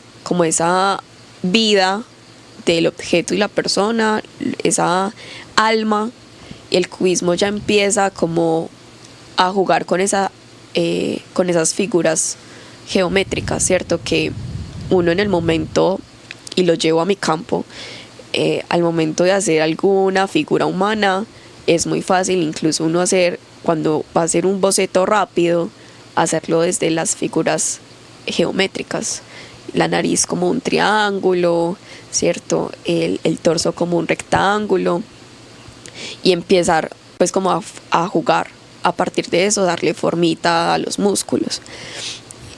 vida del objeto y la persona, esa alma. Y el cubismo ya empieza como a jugar con esas figuras geométricas, ¿cierto? Que uno en el momento, y lo llevo a mi campo, al momento de hacer alguna figura humana, es muy fácil incluso uno cuando va a hacer un boceto rápido, hacerlo desde las figuras geométricas. La nariz como un triángulo, ¿cierto? El torso como un rectángulo. Y empezar pues como a jugar. A partir de eso, darle formita a los músculos.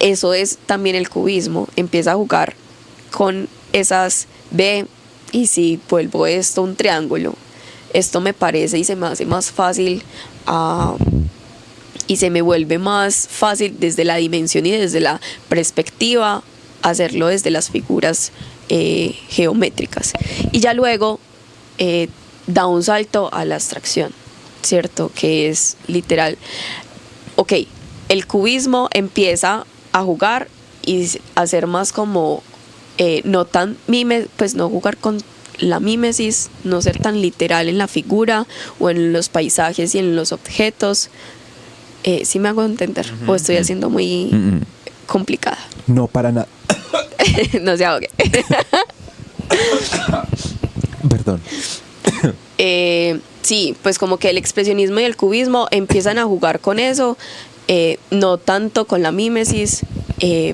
Eso es también el cubismo. Empieza a jugar con esas y si vuelvo esto un triángulo, esto me parece y se me hace más fácil y se me vuelve más fácil desde la dimensión y desde la perspectiva hacerlo desde las figuras geométricas. Y ya luego da un salto a la abstracción, ¿cierto? Que es literal. Ok, el cubismo empieza a jugar y a ser más como no tan pues no jugar con la mímesis, no ser tan literal en la figura o en los paisajes y en los objetos. ¿Sí me hago entender? ¿O estoy haciendo muy complicada? No, para nada. No se ahogue. Perdón. Sí, pues como que el expresionismo y el cubismo empiezan a jugar con eso, no tanto con la mímesis,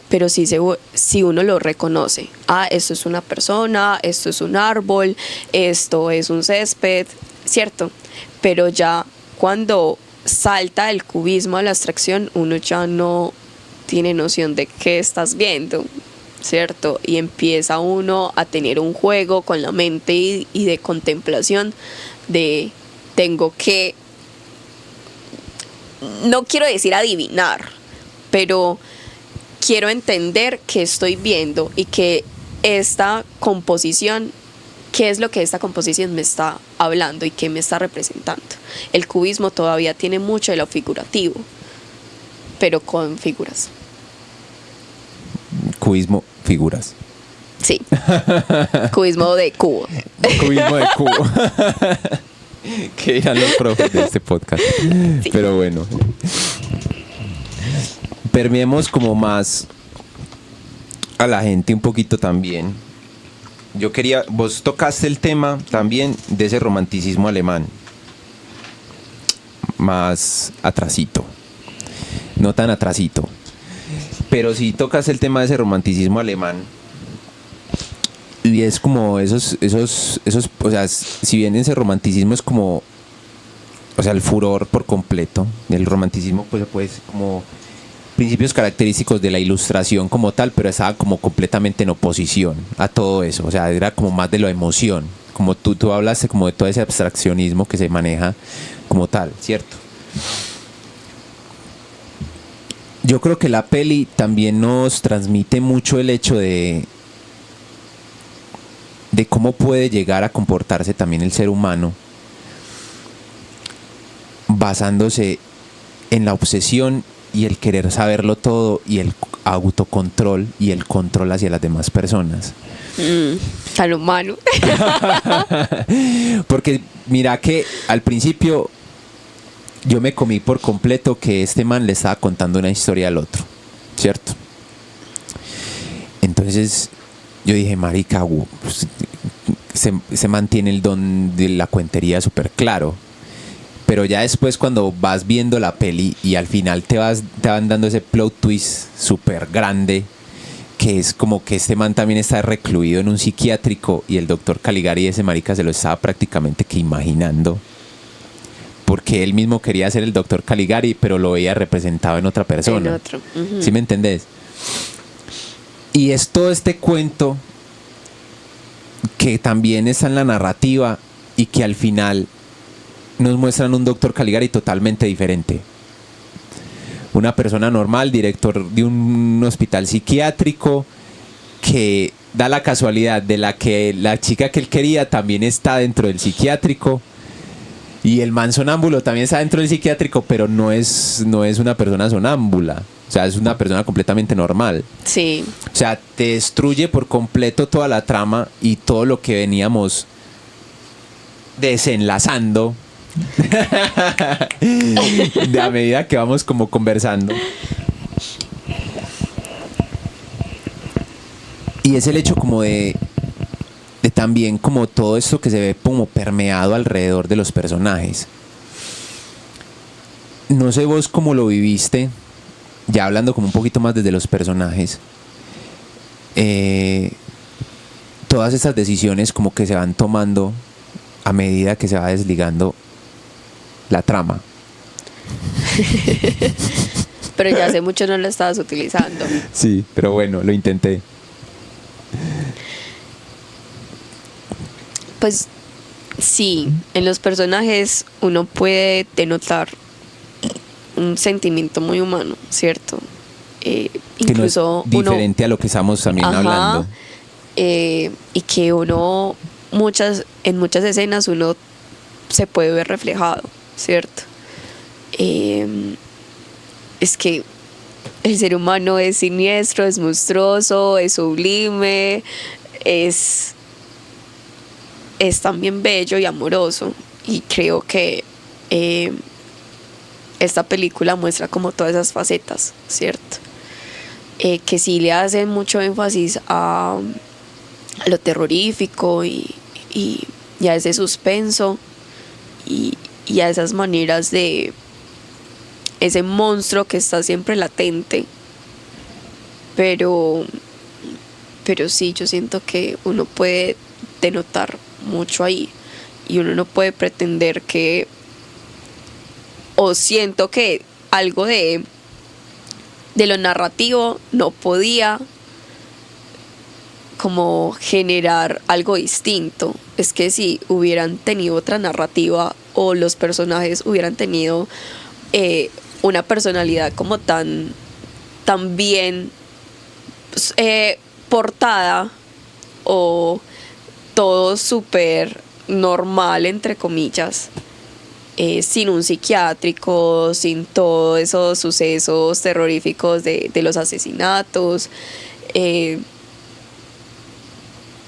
pero sí si uno lo reconoce. Esto es una persona, esto es un árbol, esto es un césped, ¿cierto? Pero ya cuando salta el cubismo a la abstracción, uno ya no tiene noción de qué estás viendo, ¿cierto? Y empieza uno a tener un juego con la mente y de contemplación de tengo que, no quiero decir adivinar, pero quiero entender qué estoy viendo y que esta composición qué es lo que esta composición me está hablando y qué me está representando. El cubismo todavía tiene mucho de lo figurativo, pero con figuras. Cubismo, figuras. Sí. Cubismo de cubo. Cubismo de cubo. Que dirán los profes de este podcast. Sí. Pero bueno. Permeemos como más a la gente un poquito también. Yo quería, vos tocaste el tema también de ese romanticismo alemán. Más atrasito. No tan atrasito. Pero sí tocas el tema de ese romanticismo alemán. Y es como esos, o sea, si bien ese romanticismo es como, o sea, el furor por completo, el romanticismo pues como principios característicos de la ilustración como tal, pero estaba como completamente en oposición a todo eso, o sea, era como más de la emoción, como tú hablaste como de todo ese abstraccionismo que se maneja como tal, ¿cierto? Yo creo que la peli también nos transmite mucho el hecho de cómo puede llegar a comportarse también el ser humano basándose en la obsesión y el querer saberlo todo y el autocontrol y el control hacia las demás personas. Tan humano. Porque mira que al principio yo me comí por completo que este man le estaba contando una historia al otro, ¿cierto? Entonces yo dije, marica, pues, se mantiene el don de la cuentería súper claro. Pero ya después cuando vas viendo la peli y al final te van dando ese plot twist súper grande, que es como que este man también está recluido en un psiquiátrico y el doctor Caligari, ese marica, se lo estaba prácticamente que imaginando. Porque él mismo quería ser el doctor Caligari, pero lo veía representado en otra persona. En otro. Uh-huh. ¿Sí me entendés? Y es todo este cuento que también está en la narrativa y que al final nos muestran un doctor Caligari totalmente diferente. Una persona normal, director de un hospital psiquiátrico, que da la casualidad de la chica que él quería también está dentro del psiquiátrico. Y el man sonámbulo también está dentro del psiquiátrico, pero no es una persona sonámbula. O sea, es una persona completamente normal. Sí. O sea, te destruye por completo toda la trama y todo lo que veníamos desenlazando de a medida que vamos como conversando. Y es el hecho como de también como todo esto que se ve como permeado alrededor de los personajes. No sé vos cómo lo viviste, ya hablando como un poquito más desde los personajes. Todas estas decisiones como que se van tomando a medida que se va desligando la trama. Pero ya hace mucho no lo estabas utilizando. Sí, pero bueno, lo intenté. Pues sí, en los personajes uno puede denotar un sentimiento muy humano, ¿cierto? Incluso que no es diferente a lo que estamos también hablando. Y que uno en muchas escenas uno se puede ver reflejado, ¿cierto? Es que el ser humano es siniestro, es monstruoso, es sublime, es también bello y amoroso, y creo que esta película muestra como todas esas facetas, ¿cierto? Que sí le hacen mucho énfasis a lo terrorífico y a ese suspenso y a esas maneras de ese monstruo que está siempre latente, pero sí, yo siento que uno puede denotar mucho ahí y uno no puede pretender que, o siento que algo de lo narrativo no podía como generar algo distinto. Es que si hubieran tenido otra narrativa o los personajes hubieran tenido una personalidad como tan bien portada o todo súper normal, entre comillas, sin un psiquiátrico, sin todos esos sucesos terroríficos de los asesinatos,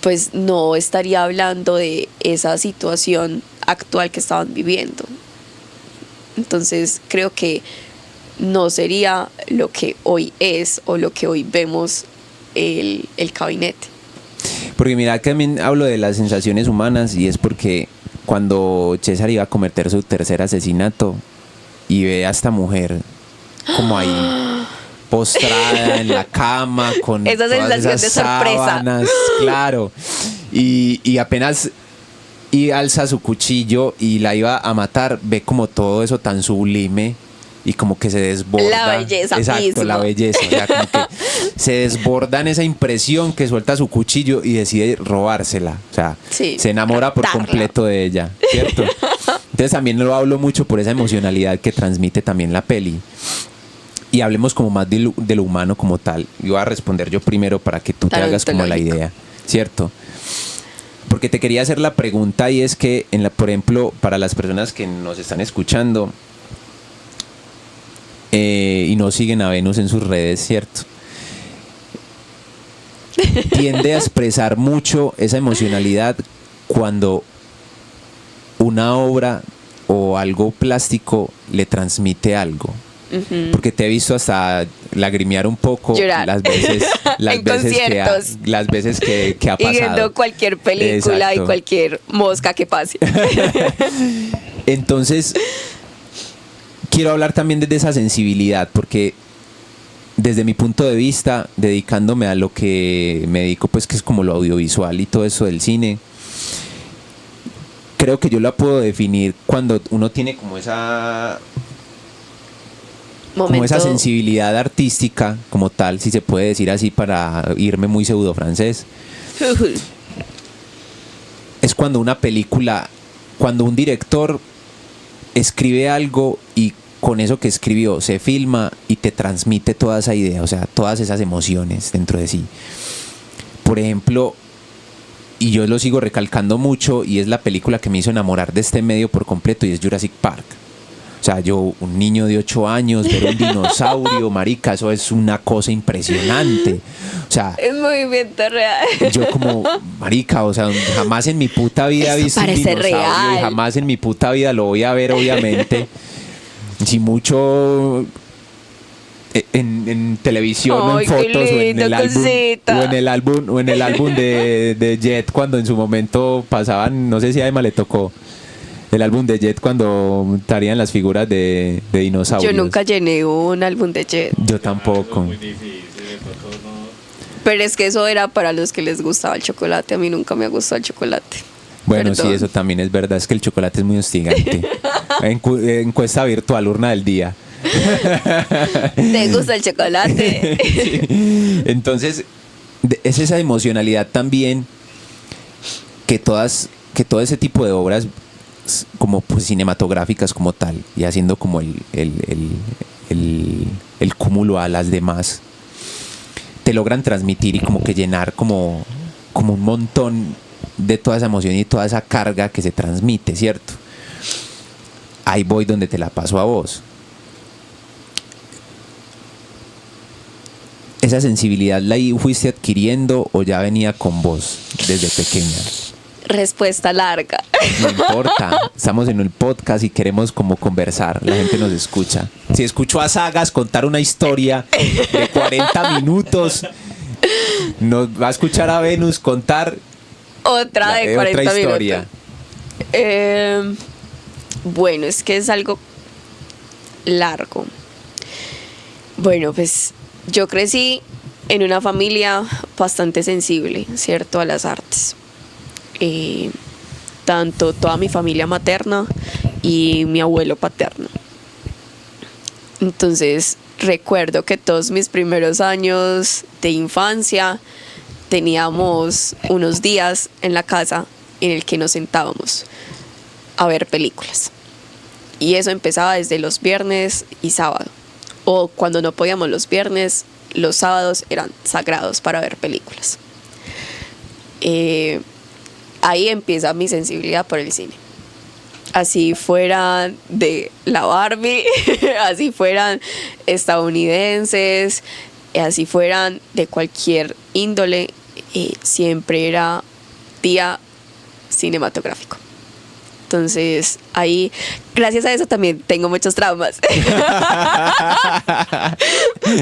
pues no estaría hablando de esa situación actual que estaban viviendo. Entonces creo que no sería lo que hoy es o lo que hoy vemos el gabinete. Porque mira, que también hablo de las sensaciones humanas y es porque cuando César iba a cometer su tercer asesinato y ve a esta mujer como ahí postrada en la cama con esa todas sensación esas de sorpresa. sábanas, claro, y apenas y alza su cuchillo y la iba a matar, ve como todo eso tan sublime y como que se desborda. La belleza Exacto, misma. la belleza. O sea, como que se desborda en esa impresión que suelta su cuchillo y decide robársela. O sea, Sí, se enamora por raptarla. completo de ella, ¿cierto? Entonces también lo hablo mucho por esa emocionalidad que transmite también la peli. Y hablemos como más de lo humano como tal. Yo voy a responder yo primero para que tú te hagas como la idea, ¿cierto? Porque te quería hacer la pregunta y es que, por ejemplo, para las personas que nos están escuchando y no siguen a Venus en sus redes, ¿cierto? Tiende a expresar mucho esa emocionalidad cuando una obra o algo plástico le transmite algo. Ujú. Porque te he visto hasta lagrimear un poco Llorar. las veces En conciertos. las veces que ha Y pasado. viendo cualquier película Exacto. y cualquier mosca que pase. Entonces, quiero hablar también desde esa sensibilidad, porque desde mi punto de vista, dedicándome a lo que me dedico, pues que es como lo audiovisual y todo eso del cine, creo que yo la puedo definir cuando uno tiene como esa sensibilidad artística como tal, si se puede decir así para irme muy pseudo francés. Es cuando una película, cuando un director escribe algo y con eso que escribió se filma y te transmite toda esa idea, o sea, todas esas emociones dentro de sí. Por ejemplo, y yo lo sigo recalcando mucho, y es la película que me hizo enamorar de este medio por completo, y es Jurassic Park. O sea, yo, un niño de 8 años, ver un dinosaurio, marica, eso es una cosa impresionante. O sea, Es movimiento real. yo como, marica, o sea, jamás en mi puta vida he visto Esto un parece dinosaurio real. y jamás en mi puta vida lo voy a ver, obviamente. Si mucho en televisión o Ay, en qué fotos o en lindo, el álbum cosita. o en el álbum de Jet cuando en su momento pasaban, no sé si a Emma le tocó el álbum de Jet cuando estarían las figuras de dinosaurios. Yo nunca llené un álbum de Jet. Yo tampoco. Muy difícil, de pronto no. Pero es que eso era para los que les gustaba el chocolate. A mí nunca me gustó el chocolate. Bueno, Perdón. sí, eso también es verdad. Es que el chocolate es muy hostigante. Encuesta virtual, urna del día. ¿Te gusta el chocolate? Sí. Entonces, es esa emocionalidad también que todo ese tipo de obras como pues cinematográficas como tal y haciendo como el cúmulo a las demás te logran transmitir y como que llenar como un montón de toda esa emoción y toda esa carga que se transmite, ¿cierto? Ahí voy donde te la paso a vos. ¿Esa sensibilidad la fuiste adquiriendo o ya venía con vos desde pequeña? Respuesta larga. No importa, estamos en el podcast y queremos como conversar, la gente nos escucha. Si escucho a Sagas contar una historia de 40 minutos, nos va a escuchar a Venus contar Otra de 40 otra historia. minutos. Bueno, es que es algo largo. Bueno, pues yo crecí en una familia bastante sensible, ¿cierto? A las artes. Tanto toda mi familia materna y mi abuelo paterno. Entonces recuerdo que todos mis primeros años de infancia teníamos unos días en la casa en el que nos sentábamos a ver películas. Y eso empezaba desde los viernes y sábado. O cuando no podíamos los viernes, los sábados eran sagrados para ver películas. ahí empieza mi sensibilidad por el cine. Así fueran de la Barbie, así fueran estadounidenses, así fueran de cualquier índole, siempre era día cinematográfico. Entonces, ahí, gracias a eso también tengo muchos traumas.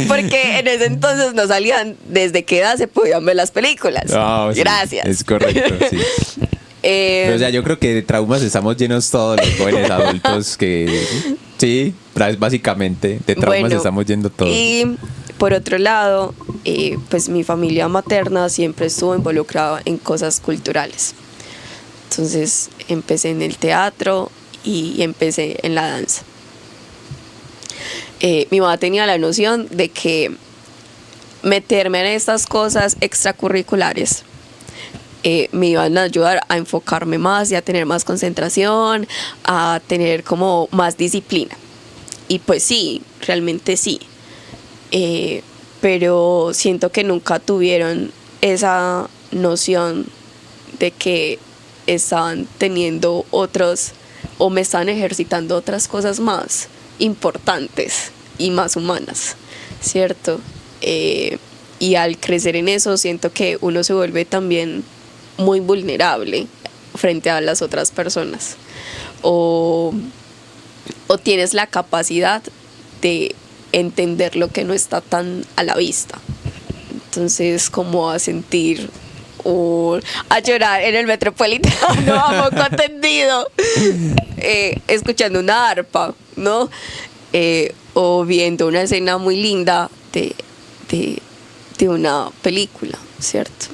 Porque en ese entonces no salían desde qué edad se podían ver las películas. Oh, sí, gracias. es correcto, sí. Pero, o sea, yo creo que de traumas estamos llenos todos los jóvenes adultos que... Sí, básicamente, de traumas Bueno, estamos yendo todos. Y por otro lado, pues mi familia materna siempre estuvo involucrada en cosas culturales. Entonces empecé en el teatro y empecé en la danza. Mi mamá tenía la noción de que meterme en estas cosas extracurriculares me iban a ayudar a enfocarme más y a tener más concentración, a tener como más disciplina. Y pues sí, realmente sí. Pero siento que nunca tuvieron esa noción de que estaban teniendo otros o me estaban ejercitando otras cosas más importantes y más humanas, ¿cierto? Y al crecer en eso siento que uno se vuelve también muy vulnerable frente a las otras personas o tienes la capacidad de entender lo que no está tan a la vista, entonces como a sentir o a llorar en el Metropolitano a poco tendido escuchando una arpa, ¿no? O viendo una escena muy linda de una película, ¿cierto?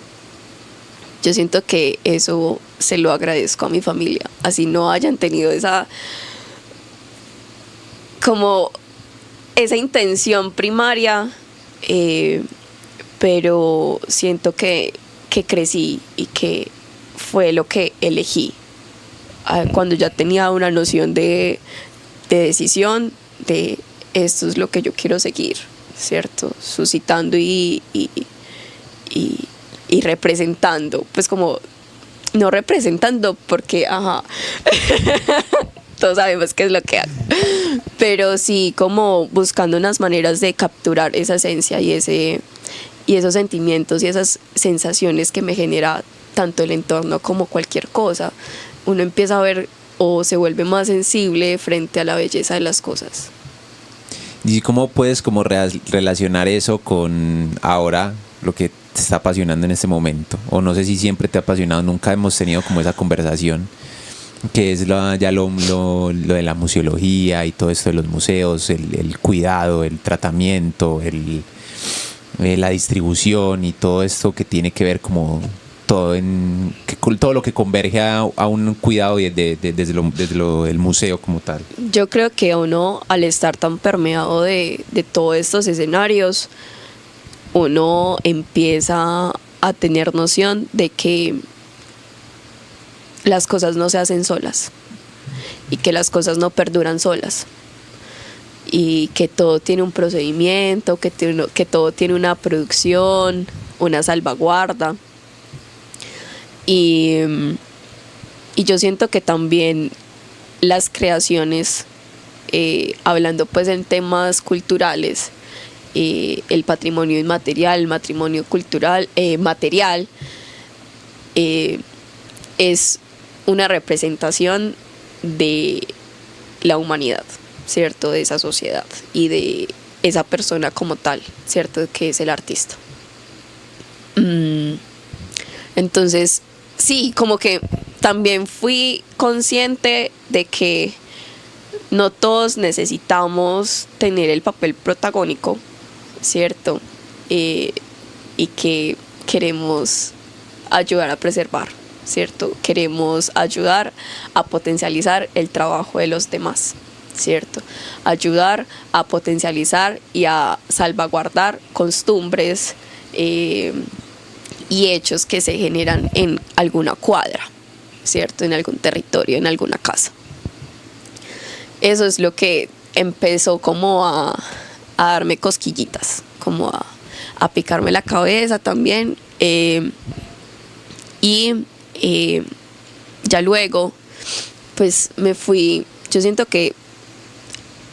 Yo siento que eso se lo agradezco a mi familia, así no hayan tenido esa intención primaria, pero siento que crecí y que fue lo que elegí cuando ya tenía una noción de decisión, de esto es lo que yo quiero seguir, ¿cierto? Suscitando y representando, pues como no representando porque todos sabemos qué es lo que hago, pero sí como buscando unas maneras de capturar esa esencia y esos sentimientos y esas sensaciones que me genera tanto el entorno como cualquier cosa. Uno empieza a ver o se vuelve más sensible frente a la belleza de las cosas. ¿Y cómo puedes como relacionar eso con ahora lo que te está apasionando en este momento? O no sé si siempre te ha apasionado, nunca hemos tenido como esa conversación, que es lo de la museología y todo esto de los museos, el cuidado, el tratamiento, la distribución y todo esto que tiene que ver como todo lo que converge a un cuidado desde el museo como tal. Yo creo que uno, al estar tan permeado de todos estos escenarios, uno empieza a tener noción de que las cosas no se hacen solas y que las cosas no perduran solas y que todo tiene un procedimiento, que todo tiene una producción, una salvaguarda. Y yo siento que también las creaciones, hablando pues en temas culturales, el patrimonio inmaterial, el patrimonio cultural, material, es una representación de la humanidad, ¿cierto? De esa sociedad y de esa persona como tal, ¿cierto? Que es el artista. Entonces, sí, como que también fui consciente de que no todos necesitamos tener el papel protagónico, ¿cierto? Y que queremos ayudar a preservar, ¿cierto? Queremos ayudar a potencializar el trabajo de los demás, ¿cierto? Ayudar a potencializar y a salvaguardar costumbres y hechos que se generan en alguna cuadra, ¿cierto? En algún territorio, en alguna casa. Eso es lo que empezó como a darme cosquillitas, como a picarme la cabeza también. Y ya luego, pues me fui, yo siento que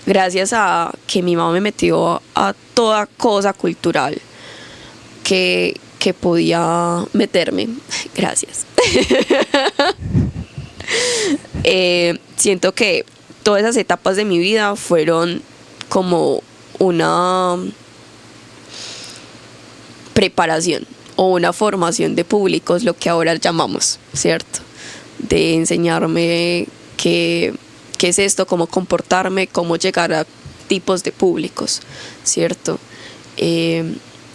gracias a que mi mamá me metió a toda cosa cultural que podía meterme, gracias. Siento que todas esas etapas de mi vida fueron como una preparación o una formación de públicos, lo que ahora llamamos, ¿cierto? De enseñarme qué es esto, cómo comportarme, cómo llegar a tipos de públicos, ¿cierto?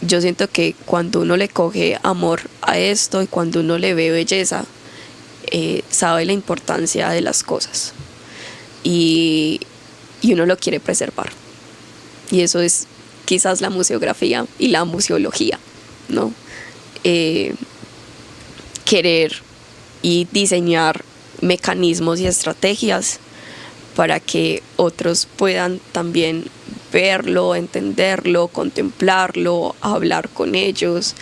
Yo siento que cuando uno le coge amor a esto y cuando uno le ve belleza, sabe la importancia de las cosas y uno lo quiere preservar. Y eso es quizás la museografía y la museología, ¿no? Querer y diseñar mecanismos y estrategias para que otros puedan también verlo, entenderlo, contemplarlo, hablar con ellos,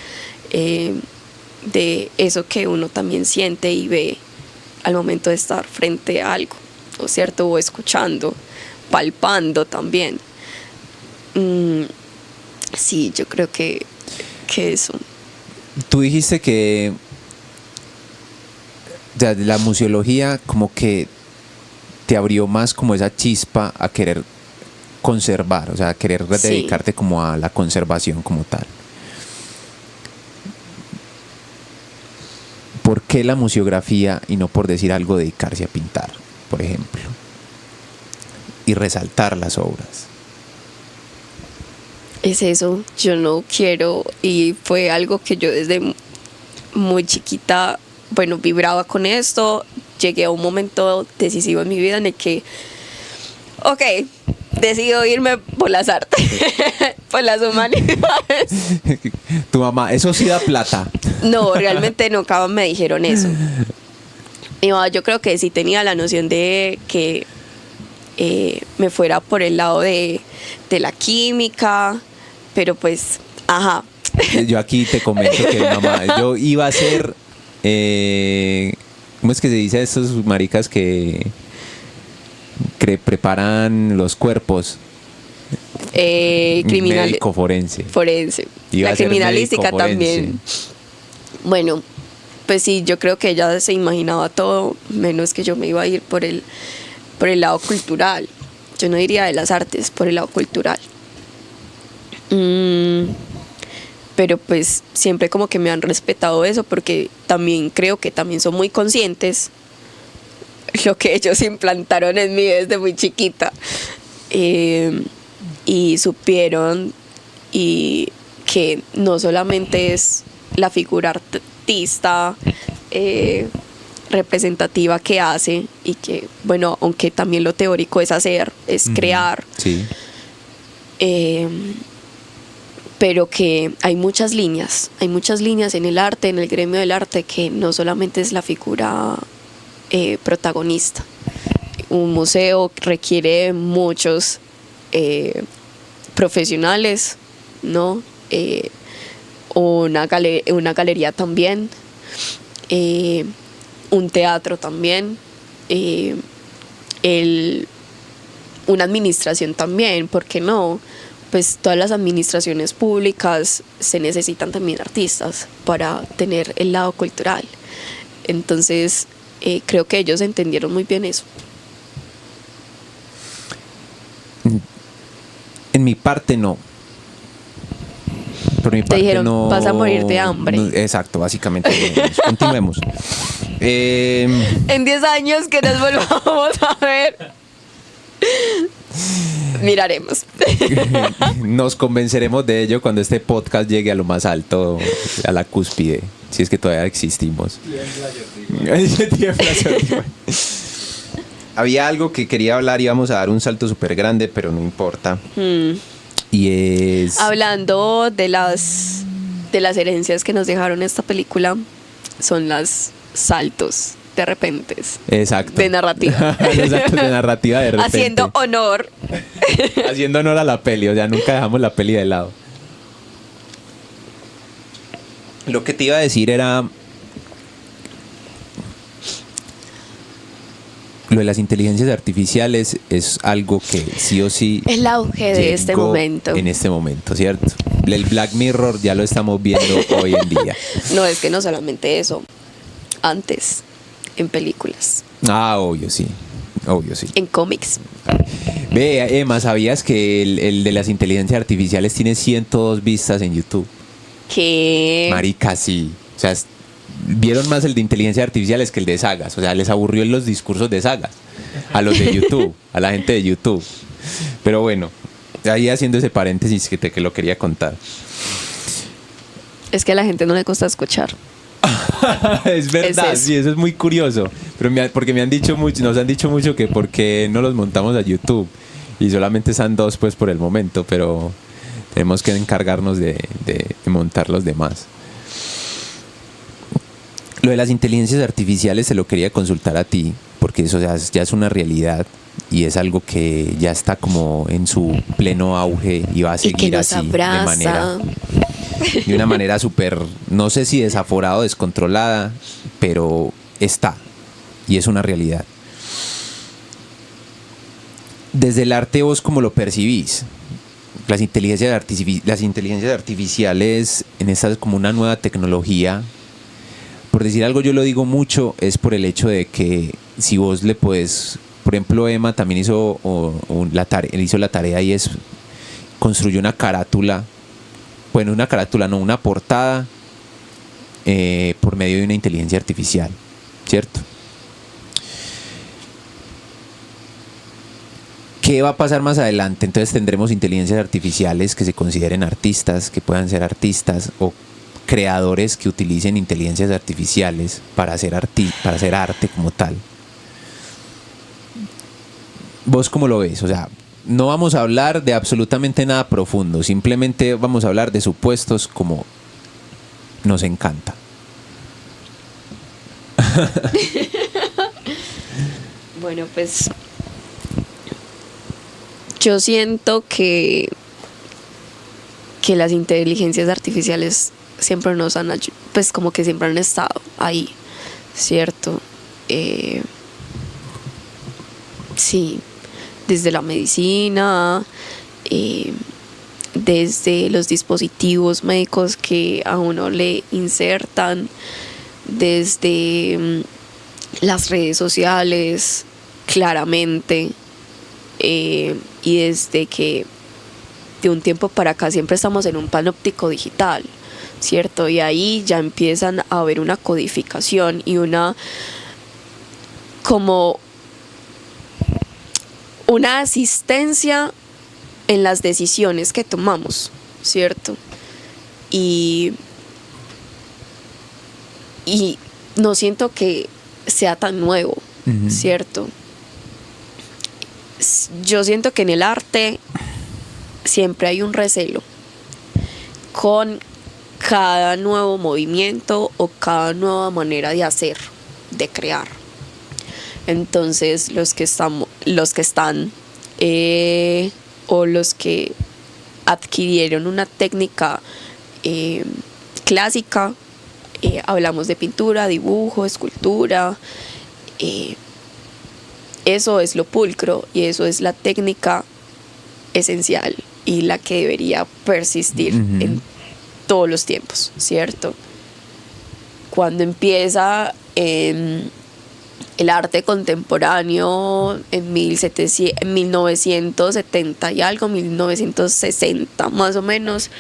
de eso que uno también siente y ve al momento de estar frente a algo, ¿no es cierto? O escuchando, palpando también. Sí, yo creo que eso. Tú dijiste que la museología como que te abrió más como esa chispa a querer conservar, o sea, a querer dedicarte como a la conservación como tal. ¿Por qué la museografía y no, por decir algo, dedicarse a pintar, por ejemplo? Y resaltar las obras. Es eso, yo no quiero, y fue algo que yo desde muy chiquita, bueno, vibraba con esto. Llegué a un momento decisivo en mi vida en el que, ok, decido irme por las artes, por las humanidades. Tu mamá, eso sí da plata. No, realmente nunca me dijeron eso. Mi mamá, yo creo que sí tenía la noción de que me fuera por el lado de la química, pero pues, ajá. Yo aquí te comento que mamá, yo iba a ser, ¿cómo es que se dice a estos maricas que preparan los cuerpos? Médico forense. La criminalística también. Bueno, pues sí, yo creo que ella se imaginaba todo, menos que yo me iba a ir por el lado cultural. Yo no diría de las artes, por el lado cultural. Pero pues siempre como que me han respetado eso, porque también creo que también son muy conscientes lo que ellos implantaron en mí desde muy chiquita, y supieron y que no solamente es la figura artista representativa que hace, y que, bueno, aunque también lo teórico es hacer, es crear, sí. pero que hay muchas líneas en el arte, en el gremio del arte, que no solamente es la figura protagonista. Un museo requiere muchos profesionales, ¿no? Una galería también, un teatro también, una administración también, ¿por qué no? Pues todas las administraciones públicas se necesitan también artistas para tener el lado cultural. Entonces, creo que ellos entendieron muy bien eso. En mi parte no. Por mi Te parte dijeron, no, vas a morir de hambre. No, exacto, básicamente. Continuemos. En 10 años que nos volvamos a ver, miraremos. Nos convenceremos de ello cuando este podcast llegue a lo más alto, a la cúspide, si es que todavía existimos. Había algo que quería hablar y íbamos a dar un salto súper grande, pero no importa. Y es... Hablando de las herencias que nos dejaron esta película, son los saltos de repentes. Exacto. De narrativa. Los saltos de narrativa de repente. Haciendo honor. Haciendo honor a la peli, o sea, nunca dejamos la peli de lado. Lo que te iba a decir era... lo de las inteligencias artificiales es algo que sí o sí El auge de este llegó momento. en este momento, ¿cierto? El Black Mirror ya lo estamos viendo hoy en día. No, es que no solamente eso. Antes, en películas, Obvio sí, obvio sí. en cómics. Ve, Emma, ¿sabías que el de las inteligencias artificiales tiene 102 vistas en YouTube? Que Marica, sí. O sea, vieron más el de inteligencias artificiales que el de sagas. O sea, les aburrió en los discursos de sagas a los de YouTube, a la gente de YouTube. Pero bueno, ahí haciendo ese paréntesis que lo quería contar. es que a la gente no le gusta escuchar. Es verdad, Es eso. sí, eso es muy curioso. Pero porque me han dicho mucho, nos han dicho mucho que por qué no los montamos a YouTube. Y solamente están 2 pues por el momento, pero tenemos que encargarnos de montar los demás. Lo de las inteligencias artificiales se lo quería consultar a ti, porque eso ya es una realidad y es algo que ya está como en su pleno auge y va a Y que seguir nos así abraza. de una manera súper, no sé si desaforada o descontrolada, pero está y es una realidad. Desde el arte, ¿vos cómo lo percibís? Las inteligencias artificiales en esta es como una nueva tecnología. Por decir algo, yo lo digo mucho, es por el hecho de que si vos le puedes, por ejemplo, Emma también hizo la tarea y construyó una carátula, bueno, una carátula, no, una portada por medio de una inteligencia artificial, ¿cierto? ¿Qué va a pasar más adelante? Entonces tendremos inteligencias artificiales que se consideren artistas, que puedan ser artistas o creadores que utilicen inteligencias artificiales para hacer arte como tal. ¿Vos cómo lo ves? O sea, no vamos a hablar de absolutamente nada profundo, simplemente vamos a hablar de supuestos como nos encanta. Bueno, pues yo siento que las inteligencias artificiales siempre nos han pues como que siempre han estado ahí, ¿cierto? Sí, desde la medicina, desde los dispositivos médicos que a uno le insertan, desde las redes sociales, claramente, y desde que de un tiempo para acá siempre estamos en un panóptico digital, ¿cierto? Y ahí ya empiezan a haber una codificación y como una asistencia en las decisiones que tomamos, ¿cierto? Y no siento que sea tan nuevo, ¿cierto? Yo siento que en el arte siempre hay un recelo con cada nuevo movimiento o cada nueva manera de hacer, de crear. Entonces los que están o los que adquirieron una técnica clásica, hablamos de pintura, dibujo, escultura, eso es lo pulcro y eso es la técnica esencial y la que debería persistir en todos los tiempos, ¿cierto? Cuando empieza el arte contemporáneo en 1970 y algo, 1960 más o menos,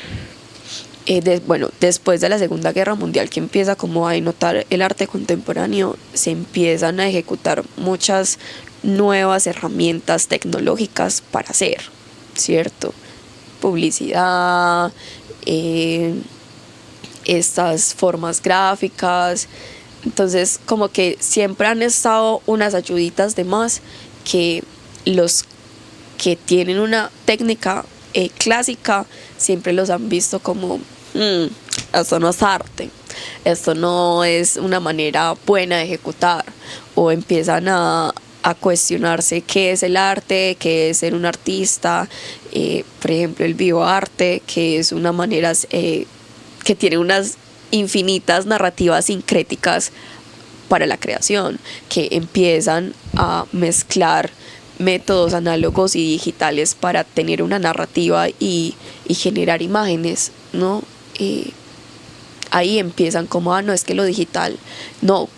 después de la Segunda Guerra Mundial, que empieza como a denotar el arte contemporáneo, se empiezan a ejecutar muchas nuevas herramientas tecnológicas para hacer, ¿cierto? Publicidad, estas formas gráficas. Entonces como que siempre han estado unas ayuditas de más que los que tienen una técnica clásica siempre los han visto como esto no es arte, esto no es una manera buena de ejecutar, o empiezan a cuestionarse qué es el arte, qué es ser un artista, por ejemplo el bioarte, que es una manera que tiene unas infinitas narrativas sincréticas para la creación, que empiezan a mezclar métodos análogos y digitales para tener una narrativa y generar imágenes, ¿no? Ahí empiezan como, no, es que lo digital, no,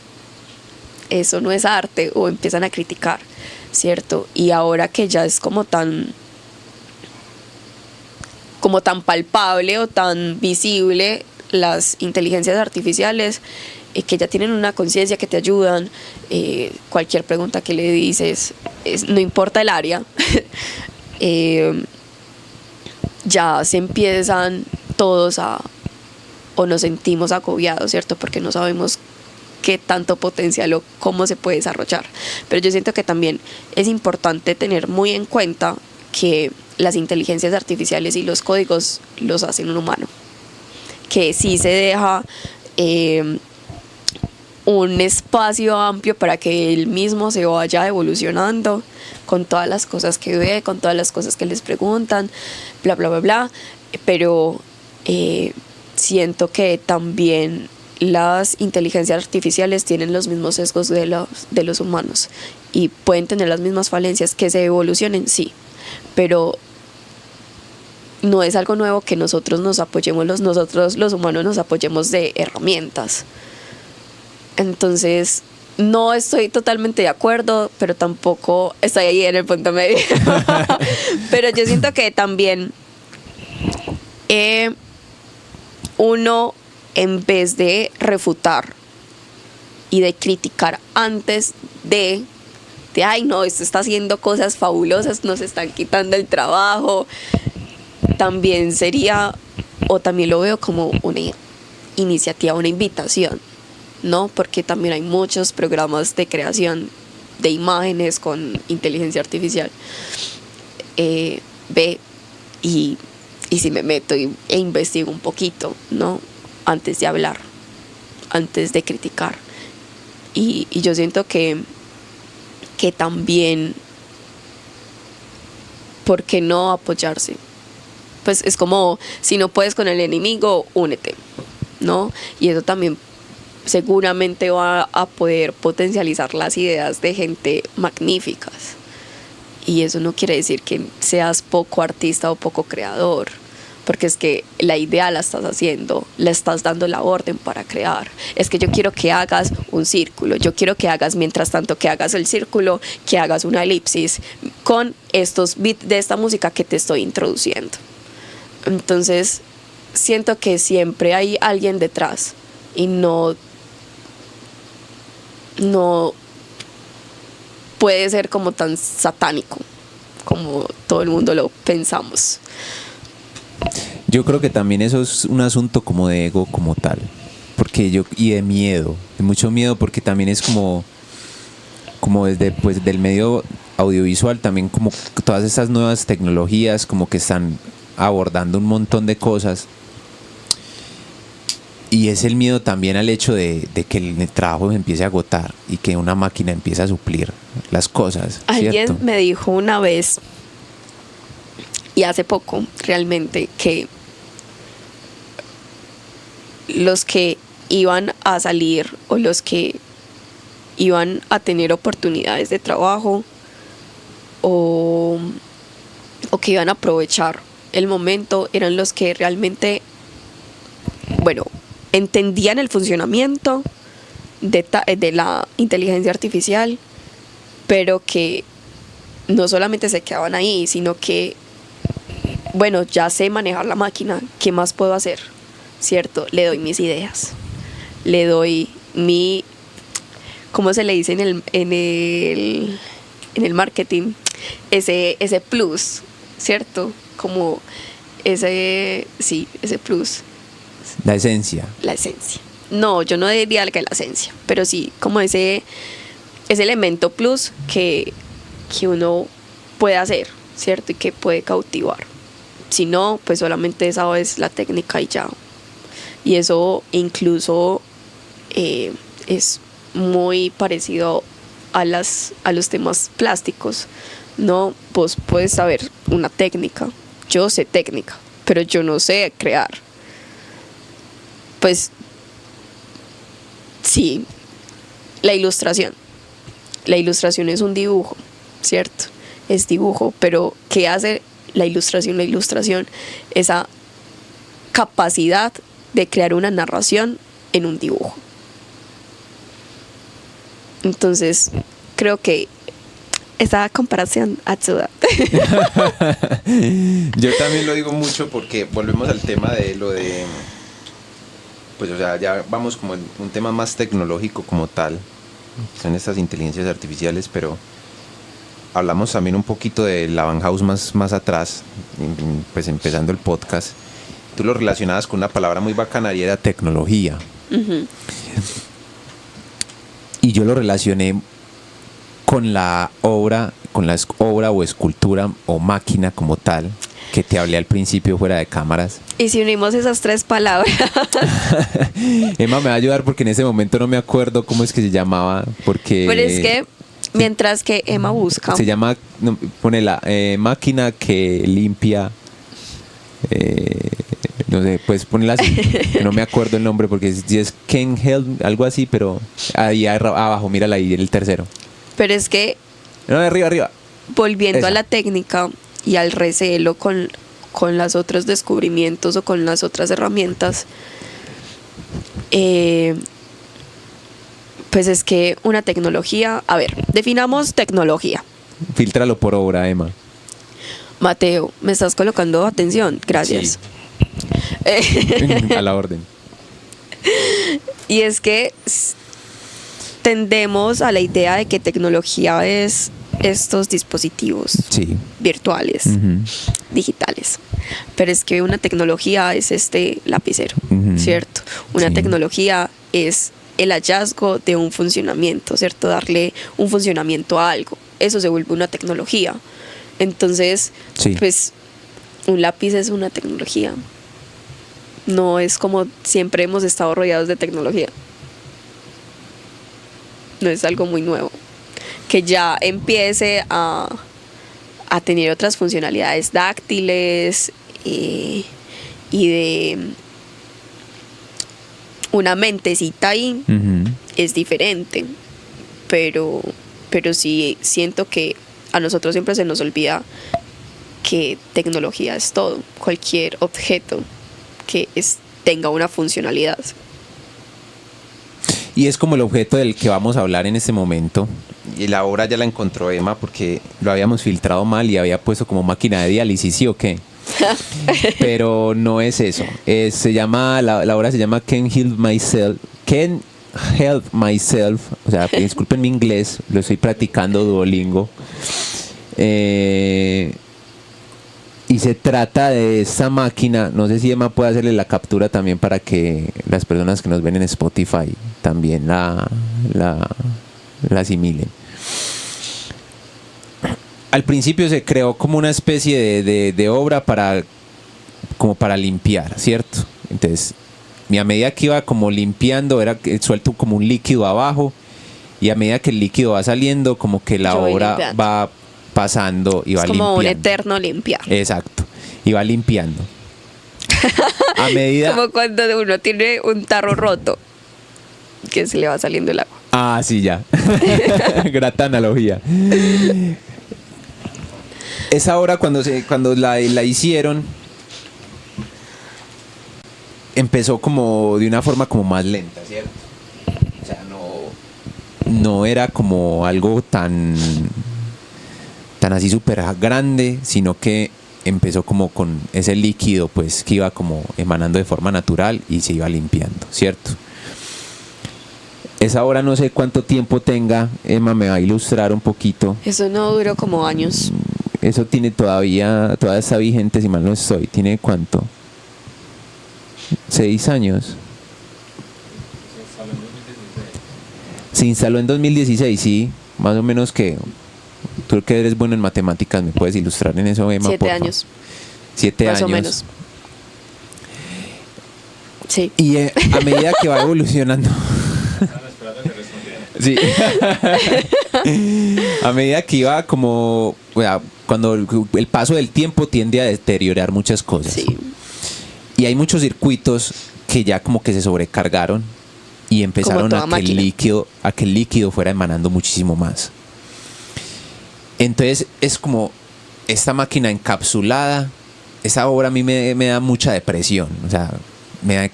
eso no es arte, o empiezan a criticar, ¿cierto? Y ahora que ya es como tan palpable o tan visible las inteligencias artificiales, que ya tienen una conciencia, que te ayudan, cualquier pregunta que le dices, no importa el área, ya se empiezan todos o nos sentimos agobiados, ¿cierto? Porque no sabemos qué tanto potencial o cómo se puede desarrollar. Pero yo siento que también es importante tener muy en cuenta que las inteligencias artificiales y los códigos los hacen un humano, que sí se deja un espacio amplio para que él mismo se vaya evolucionando con todas las cosas que ve, con todas las cosas que les preguntan, bla, bla, bla, bla. Pero siento que también las inteligencias artificiales tienen los mismos sesgos de los humanos y pueden tener las mismas falencias. Que se evolucionen, sí, pero no es algo nuevo que nosotros nos apoyemos, nosotros los humanos nos apoyemos de herramientas. Entonces, no estoy totalmente de acuerdo, pero tampoco estoy ahí en el punto medio. Pero yo siento que también uno, en vez de refutar y de criticar antes de ay, no, esto está haciendo cosas fabulosas, nos están quitando el trabajo, también sería, o también lo veo como una iniciativa, una invitación, ¿no? Porque también hay muchos programas de creación de imágenes con inteligencia artificial. Ve y si me meto e investigo un poquito, ¿no? Antes de hablar, antes de criticar. Y yo siento que también, ¿por qué no apoyarse? Pues es como, si no puedes con el enemigo, únete, ¿no? Y eso también seguramente va a poder potencializar las ideas de gente magníficas. Y eso no quiere decir que seas poco artista o poco creador, porque es que la idea la estás haciendo, le estás dando la orden para crear. Es que yo quiero que hagas un círculo, yo quiero que hagas, mientras tanto que hagas el círculo, que hagas una elipsis con estos beats de esta música que te estoy introduciendo. Entonces siento que siempre hay alguien detrás y no puede ser como tan satánico como todo el mundo lo pensamos. Yo creo que también eso es un asunto como de ego como tal, y de miedo, de mucho miedo, porque también es como desde pues del medio audiovisual también, como todas estas nuevas tecnologías como que están abordando un montón de cosas, y es el miedo también al hecho de que el trabajo se empiece a agotar y que una máquina empiece a suplir las cosas. Alguien ¿cierto? me dijo una vez, y hace poco realmente, que los que iban a salir o los que iban a tener oportunidades de trabajo o que iban a aprovechar el momento eran los que realmente, bueno, entendían el funcionamiento de la inteligencia artificial, pero que no solamente se quedaban ahí, sino que, bueno, ya sé manejar la máquina, ¿qué más puedo hacer? ¿Cierto? Le doy mis ideas, le doy mi, ¿cómo se le dice en el marketing? Ese plus, ¿cierto? Como ese plus. La esencia. La esencia. No, yo no diría que la esencia, pero sí como ese elemento plus que uno puede hacer, ¿cierto? Y que puede cautivar. Si no, pues solamente sabes la técnica y ya. Y eso incluso es muy parecido a los temas plásticos, ¿no? Vos puedes saber una técnica, yo sé técnica, pero yo no sé crear. Pues sí, la ilustración. la ilustración es un dibujo, ¿cierto? Es dibujo, pero ¿qué hace la ilustración? La ilustración, esa capacidad de crear una narración en un dibujo. Entonces, creo que esa comparación ayuda. Yo también lo digo mucho porque volvemos al tema de lo de, pues o sea, ya vamos como en un tema más tecnológico como tal, son estas inteligencias artificiales, pero hablamos también un poquito de la Van House más atrás, pues empezando el podcast. Tú lo relacionabas con una palabra muy bacana y era tecnología. Uh-huh. Y yo lo relacioné con la obra o escultura o máquina como tal, que te hablé al principio fuera de cámaras. Y si unimos esas tres palabras. Emma me va a ayudar porque en ese momento no me acuerdo cómo es que se llamaba, porque... Pero es que mientras que Emma busca... Se llama, no, pone la máquina que limpia... no sé, pues ponela así, que no me acuerdo el nombre porque es Ken Help, algo así, pero ahí abajo, mírala ahí, el tercero. Pero es que... No, arriba. Volviendo Esa. a la técnica y al recelo con los otros descubrimientos o con las otras herramientas, pues es que una tecnología... A ver, definamos tecnología. Fíltralo por obra, Emma. Mateo, ¿me estás colocando atención? Gracias. Sí. A la orden. Y es que tendemos a la idea de que tecnología es estos dispositivos Sí. virtuales, Ujú. digitales. Pero es que una tecnología es este lapicero, Ujú. ¿cierto? Una Sí. tecnología es el hallazgo de un funcionamiento, ¿cierto? Darle un funcionamiento a algo. Eso se vuelve una tecnología. Entonces, Sí. pues, un lápiz es una tecnología. No es como siempre hemos estado rodeados de tecnología. No es algo muy nuevo. Que ya empiece a tener otras funcionalidades dáctiles y de una mentecita ahí Ujú. es diferente. Pero sí siento que a nosotros siempre se nos olvida que tecnología es todo. Cualquier objeto que tenga una funcionalidad. Y es como el objeto del que vamos a hablar en este momento. Y la obra ya la encontró Emma porque lo habíamos filtrado mal y había puesto como máquina de diálisis, ¿sí o qué? Pero no es eso. Se llama, la obra se llama Can't Help Myself. Can't Help Myself. O sea, disculpen mi inglés, lo estoy practicando Duolingo. Y se trata de esta máquina, no sé si Emma puede hacerle la captura también para que las personas que nos ven en Spotify también la asimilen. Al principio se creó como una especie de obra como para limpiar, ¿cierto? Entonces, a medida que iba como limpiando, era suelto como un líquido abajo, y a medida que el líquido va saliendo, como que la Yo voy obra limpiando. va pasando y va Es como un limpiando. eterno limpiar. Exacto. Y va limpiando. A medida. Como cuando uno tiene un tarro roto, que se le va saliendo el agua. Ah, sí, ya. Grata analogía. Esa obra cuando la hicieron, empezó como de una forma como más lenta, ¿cierto? O sea, no era como algo tan así súper grande, sino que empezó como con ese líquido pues que iba como emanando de forma natural y se iba limpiando, ¿cierto? Esa obra no sé cuánto tiempo tenga, Emma me va a ilustrar un poquito. Eso no duró como años. Eso tiene todavía está vigente, si mal no estoy. ¿Tiene cuánto? 6 años. Se instaló en 2016, sí. Más o menos que... Tú que eres bueno en matemáticas, ¿me puedes ilustrar en eso, Emma? 7 años. 7 años. Más o menos. Sí. Y a medida que va evolucionando... Sí. A medida que iba como... O sea, cuando el paso del tiempo tiende a deteriorar muchas cosas. Sí. Y hay muchos circuitos que ya como que se sobrecargaron y empezaron toda a máquina. que el líquido fuera emanando muchísimo más. Entonces es como esta máquina encapsulada. Esa obra a mí me da mucha depresión, o sea,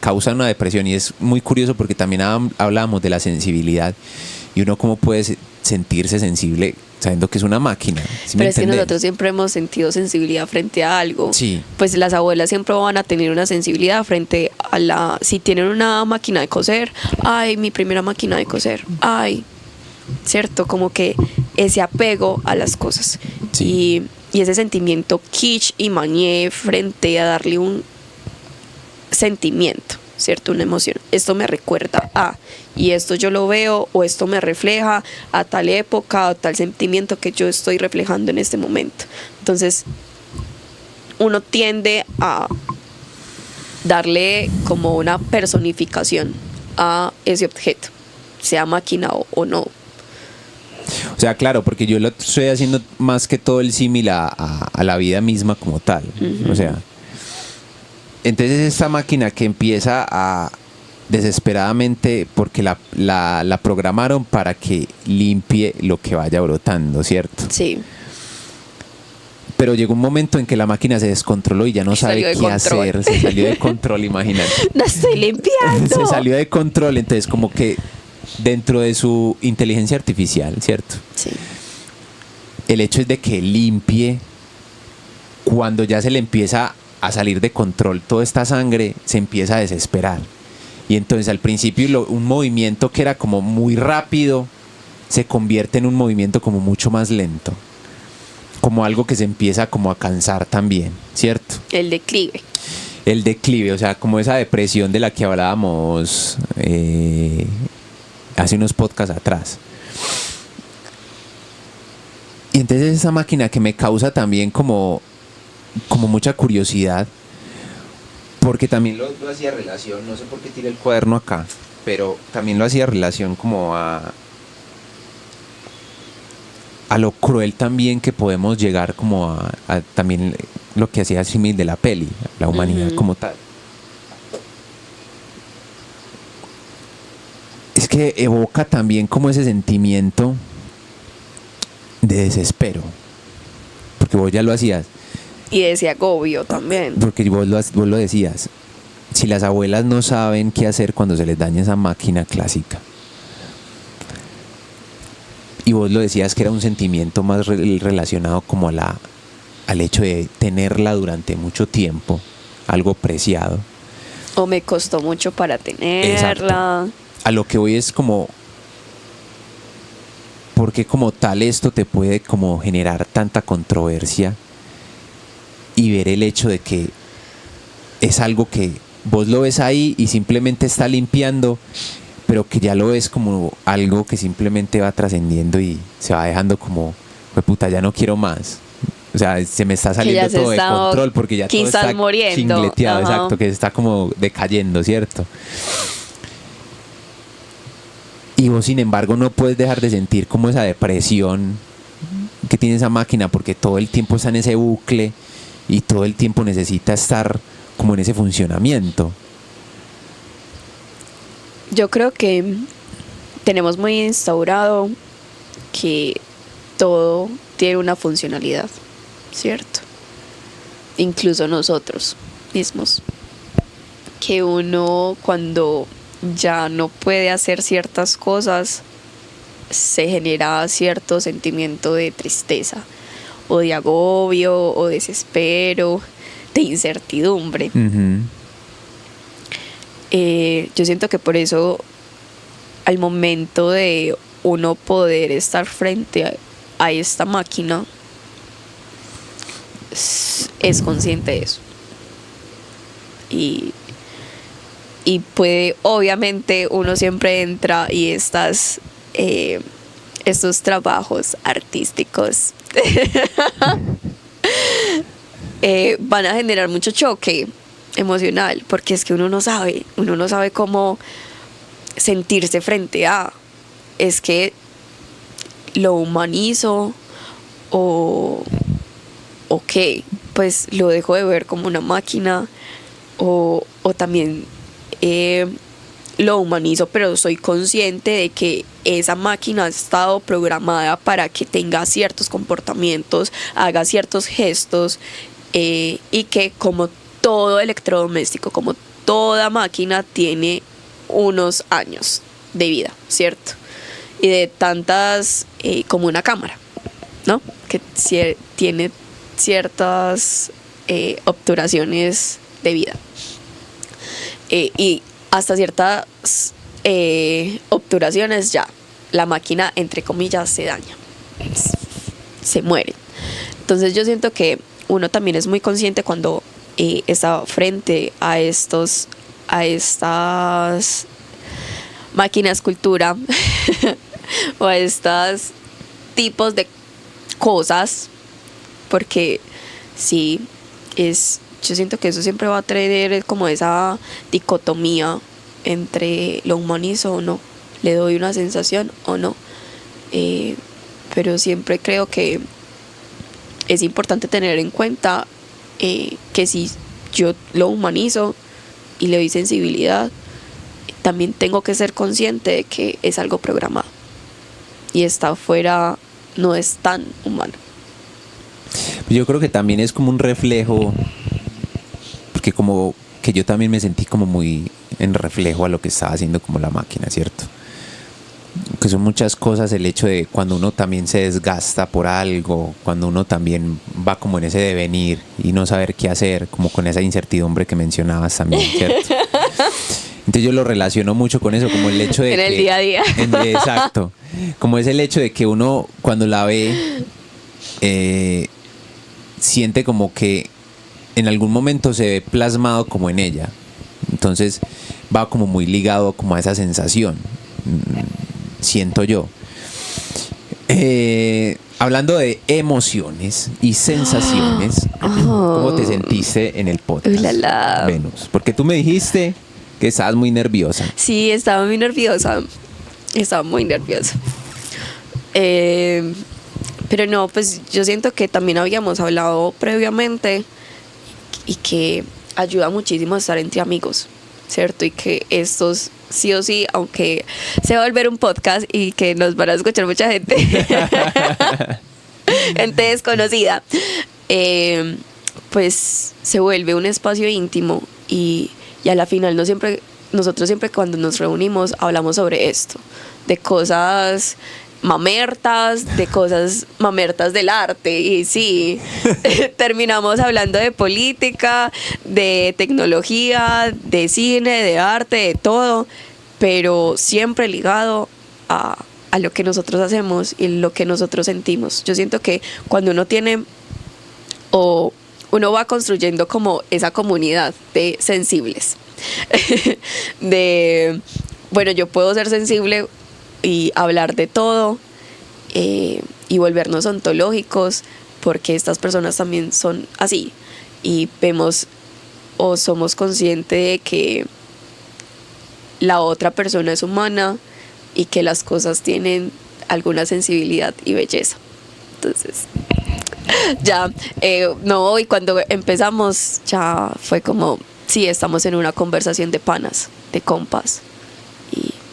causa una depresión, y es muy curioso porque también hablábamos de la sensibilidad, y uno cómo puede sentirse sensible sabiendo que es una máquina. ¿Sí me Pero es que entendés? nosotros siempre hemos sentido sensibilidad frente a algo. Sí. Pues las abuelas siempre van a tener una sensibilidad frente a si tienen una máquina de coser, ay, mi primera máquina de coser, ay, cierto, como que ese apego a las cosas. Sí. Y ese sentimiento kitsch y mañé frente a darle un sentimiento, ¿cierto? Una emoción. Esto me recuerda a, y esto yo lo veo, o esto me refleja a tal época o tal sentimiento que yo estoy reflejando en este momento. Entonces, uno tiende a darle como una personificación a ese objeto, sea máquina o no. O sea, claro, porque yo lo estoy haciendo más que todo el símil a la vida misma como tal. O sea, entonces esta máquina que empieza a desesperadamente, porque la programaron para que limpie lo que vaya brotando, ¿cierto? Sí. Pero llegó un momento en que la máquina se descontroló y ya no sabe Salió de qué control. hacer. Se salió de control, imagínate. ¡No estoy limpiando! Se salió de control, entonces como que dentro de su inteligencia artificial, ¿cierto? Sí. El hecho es de que limpie, cuando ya se le empieza a salir de control toda esta sangre, se empieza a desesperar. Y entonces al principio un movimiento que era como muy rápido se convierte en un movimiento como mucho más lento, como algo que se empieza como a cansar también, ¿cierto? El declive. El declive, o sea, como esa depresión de la que hablábamos hace unos podcasts atrás. Y entonces esa máquina que me causa también como mucha curiosidad, porque también lo hacía relación, no sé por qué tiré el cuaderno acá, pero también lo hacía relación como a lo cruel también que podemos llegar como a también lo que hacía símil de la peli, la humanidad como tal. Es que evoca también como ese sentimiento de desespero, porque vos ya lo hacías, Y de ese agobio también. porque vos lo decías, si las abuelas no saben qué hacer cuando se les daña esa máquina clásica, y vos lo decías que era un sentimiento más relacionado como al hecho de tenerla durante mucho tiempo, algo preciado. O me costó mucho para tenerla. Exacto. A lo que voy es como, porque como tal esto te puede como generar tanta controversia, y ver el hecho de que es algo que vos lo ves ahí y simplemente está limpiando, pero que ya lo ves como algo que simplemente va trascendiendo y se va dejando como, pues puta, ya no quiero más. O sea, se me está saliendo todo de control porque ya todo quizás está muriendo. chingleteado, Ajá. exacto, que se está como decayendo, ¿cierto? Y vos, sin embargo, no puedes dejar de sentir como esa depresión que tiene esa máquina, porque todo el tiempo está en ese bucle y todo el tiempo necesita estar como en ese funcionamiento. Yo creo que tenemos muy instaurado que todo tiene una funcionalidad, ¿cierto? Incluso nosotros mismos. Que uno, cuando ya no puede hacer ciertas cosas, se genera cierto sentimiento de tristeza, o de agobio, o desespero, de incertidumbre. Uh-huh. Yo siento que por eso, al momento de uno poder estar frente a esta máquina, es consciente de eso. Y puede, obviamente, uno siempre entra y estos trabajos artísticos van a generar mucho choque emocional, porque es que uno no sabe cómo sentirse frente a, es que lo humanizo o qué, pues lo dejo de ver como una máquina, o también lo humanizo, pero soy consciente de que esa máquina ha estado programada para que tenga ciertos comportamientos, haga ciertos gestos, y que como todo electrodoméstico, como toda máquina, tiene unos años de vida, ¿cierto? Y de tantas, como una cámara, ¿no? Que tiene ciertas obturaciones de vida. Y hasta ciertas obturaciones ya la máquina, entre comillas, se daña, se muere. Entonces yo siento que uno también es muy consciente cuando está frente a estas máquinas cultura o a estos tipos de cosas, porque sí, yo siento que eso siempre va a traer como esa dicotomía entre lo humanizo o no, le doy una sensación o no, pero siempre creo que es importante tener en cuenta que si yo lo humanizo y le doy sensibilidad, también tengo que ser consciente de que es algo programado y está afuera, no es tan humano. Yo creo que también es como un reflejo, porque como que yo también me sentí como muy en reflejo a lo que estaba haciendo como la máquina, ¿cierto? Que son muchas cosas, el hecho de cuando uno también se desgasta por algo, cuando uno también va como en ese devenir y no saber qué hacer, como con esa incertidumbre que mencionabas también, ¿cierto? Entonces yo lo relaciono mucho con eso, como el hecho de en el día a día. Exacto, como es el hecho de que uno cuando la ve siente como que en algún momento se ve plasmado como en ella. Entonces va como muy ligado como a esa sensación, siento yo. Hablando de emociones y sensaciones, ¿cómo te sentiste en el podcast, Venus? Porque tú me dijiste que estabas muy nerviosa. Sí, estaba muy nerviosa. Pero no, pues yo siento que también habíamos hablado previamente y que ayuda muchísimo a estar entre amigos, ¿cierto? Y que estos sí o sí, aunque se va a volver un podcast y que nos van a escuchar mucha gente, gente desconocida, pues se vuelve un espacio íntimo y a la final nosotros siempre cuando nos reunimos hablamos sobre esto, de cosas mamertas, de cosas mamertas del arte, y sí, terminamos hablando de política, de tecnología, de cine, de arte, de todo, pero siempre ligado a lo que nosotros hacemos y lo que nosotros sentimos. Yo siento que cuando uno tiene o uno va construyendo como esa comunidad de sensibles, de, bueno, yo puedo ser sensible y hablar de todo, y volvernos ontológicos, porque estas personas también son así, y vemos o somos conscientes de que la otra persona es humana y que las cosas tienen alguna sensibilidad y belleza. Entonces ya, no, y cuando empezamos ya fue como, sí, estamos en una conversación de panas, de compas,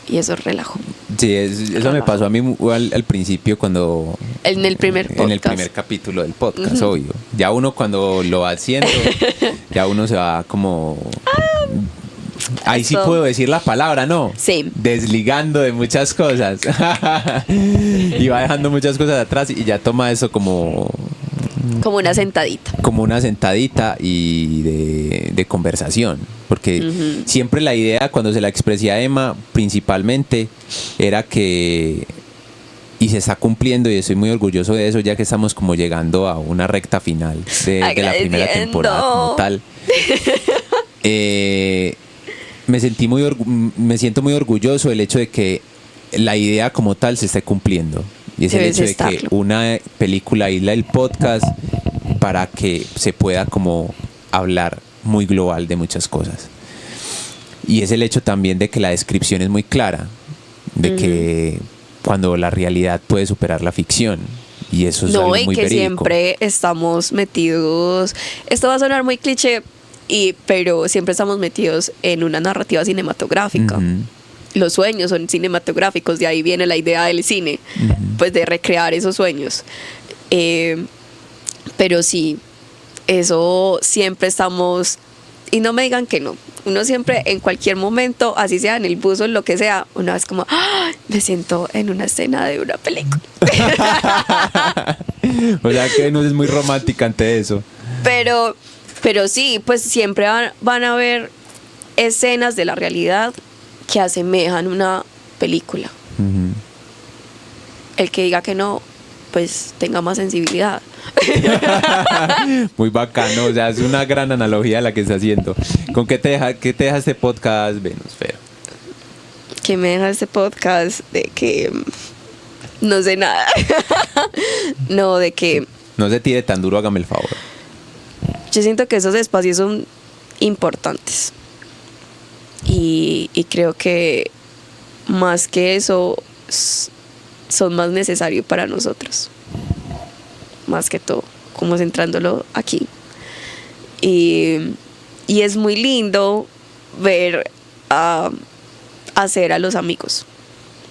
y eso relajo. Sí, eso me pasó a mí al principio cuando... En el primer podcast. En el primer capítulo del podcast, obvio. Ya uno cuando lo va haciendo, ya uno se va como... Ahí sí puedo decir la palabra, ¿no? Sí. Desligando de muchas cosas. Y va dejando muchas cosas atrás y ya toma eso como... Como una sentadita. Como una sentadita y de conversación. Porque siempre la idea, cuando se la expresé a Emma, principalmente, era que... Y se está cumpliendo y estoy muy orgulloso de eso, ya que estamos como llegando a una recta final de la primera temporada como tal. Me siento muy orgulloso del hecho de que la idea como tal se esté cumpliendo. Y es el hecho de que una película isla el podcast para que se pueda como hablar muy global de muchas cosas. Y es el hecho también de que la descripción es muy clara, de que cuando la realidad puede superar la ficción. Y eso es algo muy verídico. No, y que siempre estamos metidos. Esto va a sonar muy cliché, Pero siempre estamos metidos en una narrativa cinematográfica. Ujú. Los sueños son cinematográficos, de ahí viene la idea del cine, pues de recrear esos sueños. Pero sí, eso siempre estamos, y no me digan que no, uno siempre en cualquier momento, así sea en el bus o en lo que sea, uno es como, ¡ah! Me siento en una escena de una película. O sea que no es muy romántica ante eso. Pero sí, pues siempre van a haber escenas de la realidad que asemejan una película. Ujú. El que diga que no, pues tenga más sensibilidad. Muy bacano, o sea, es una gran analogía la que está haciendo. ¿Con qué te deja este podcast, Venus, Fer? Que me deja este podcast de que no sé nada. No, de que No se tire tan duro, hágame el favor. yo siento que esos espacios son importantes. Y creo que más que eso son más necesarios para nosotros. Más que todo, como centrándolo aquí. Y es muy lindo ver hacer a los amigos,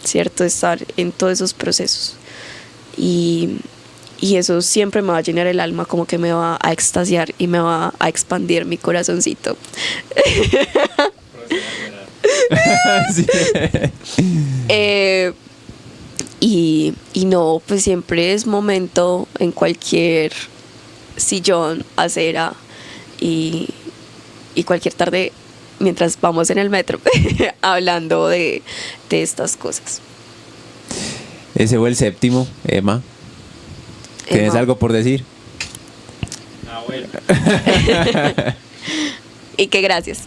¿cierto? Estar en todos esos procesos. Y eso siempre me va a llenar el alma, como que me va a extasiar y me va a expandir mi corazoncito. Sí. Y no, pues siempre es momento en cualquier sillón, acera y cualquier tarde mientras vamos en el metro hablando de estas cosas. Ese fue el séptimo, Emma. ¿Tienes Emma. algo por decir? Ah, bueno. Y que gracias.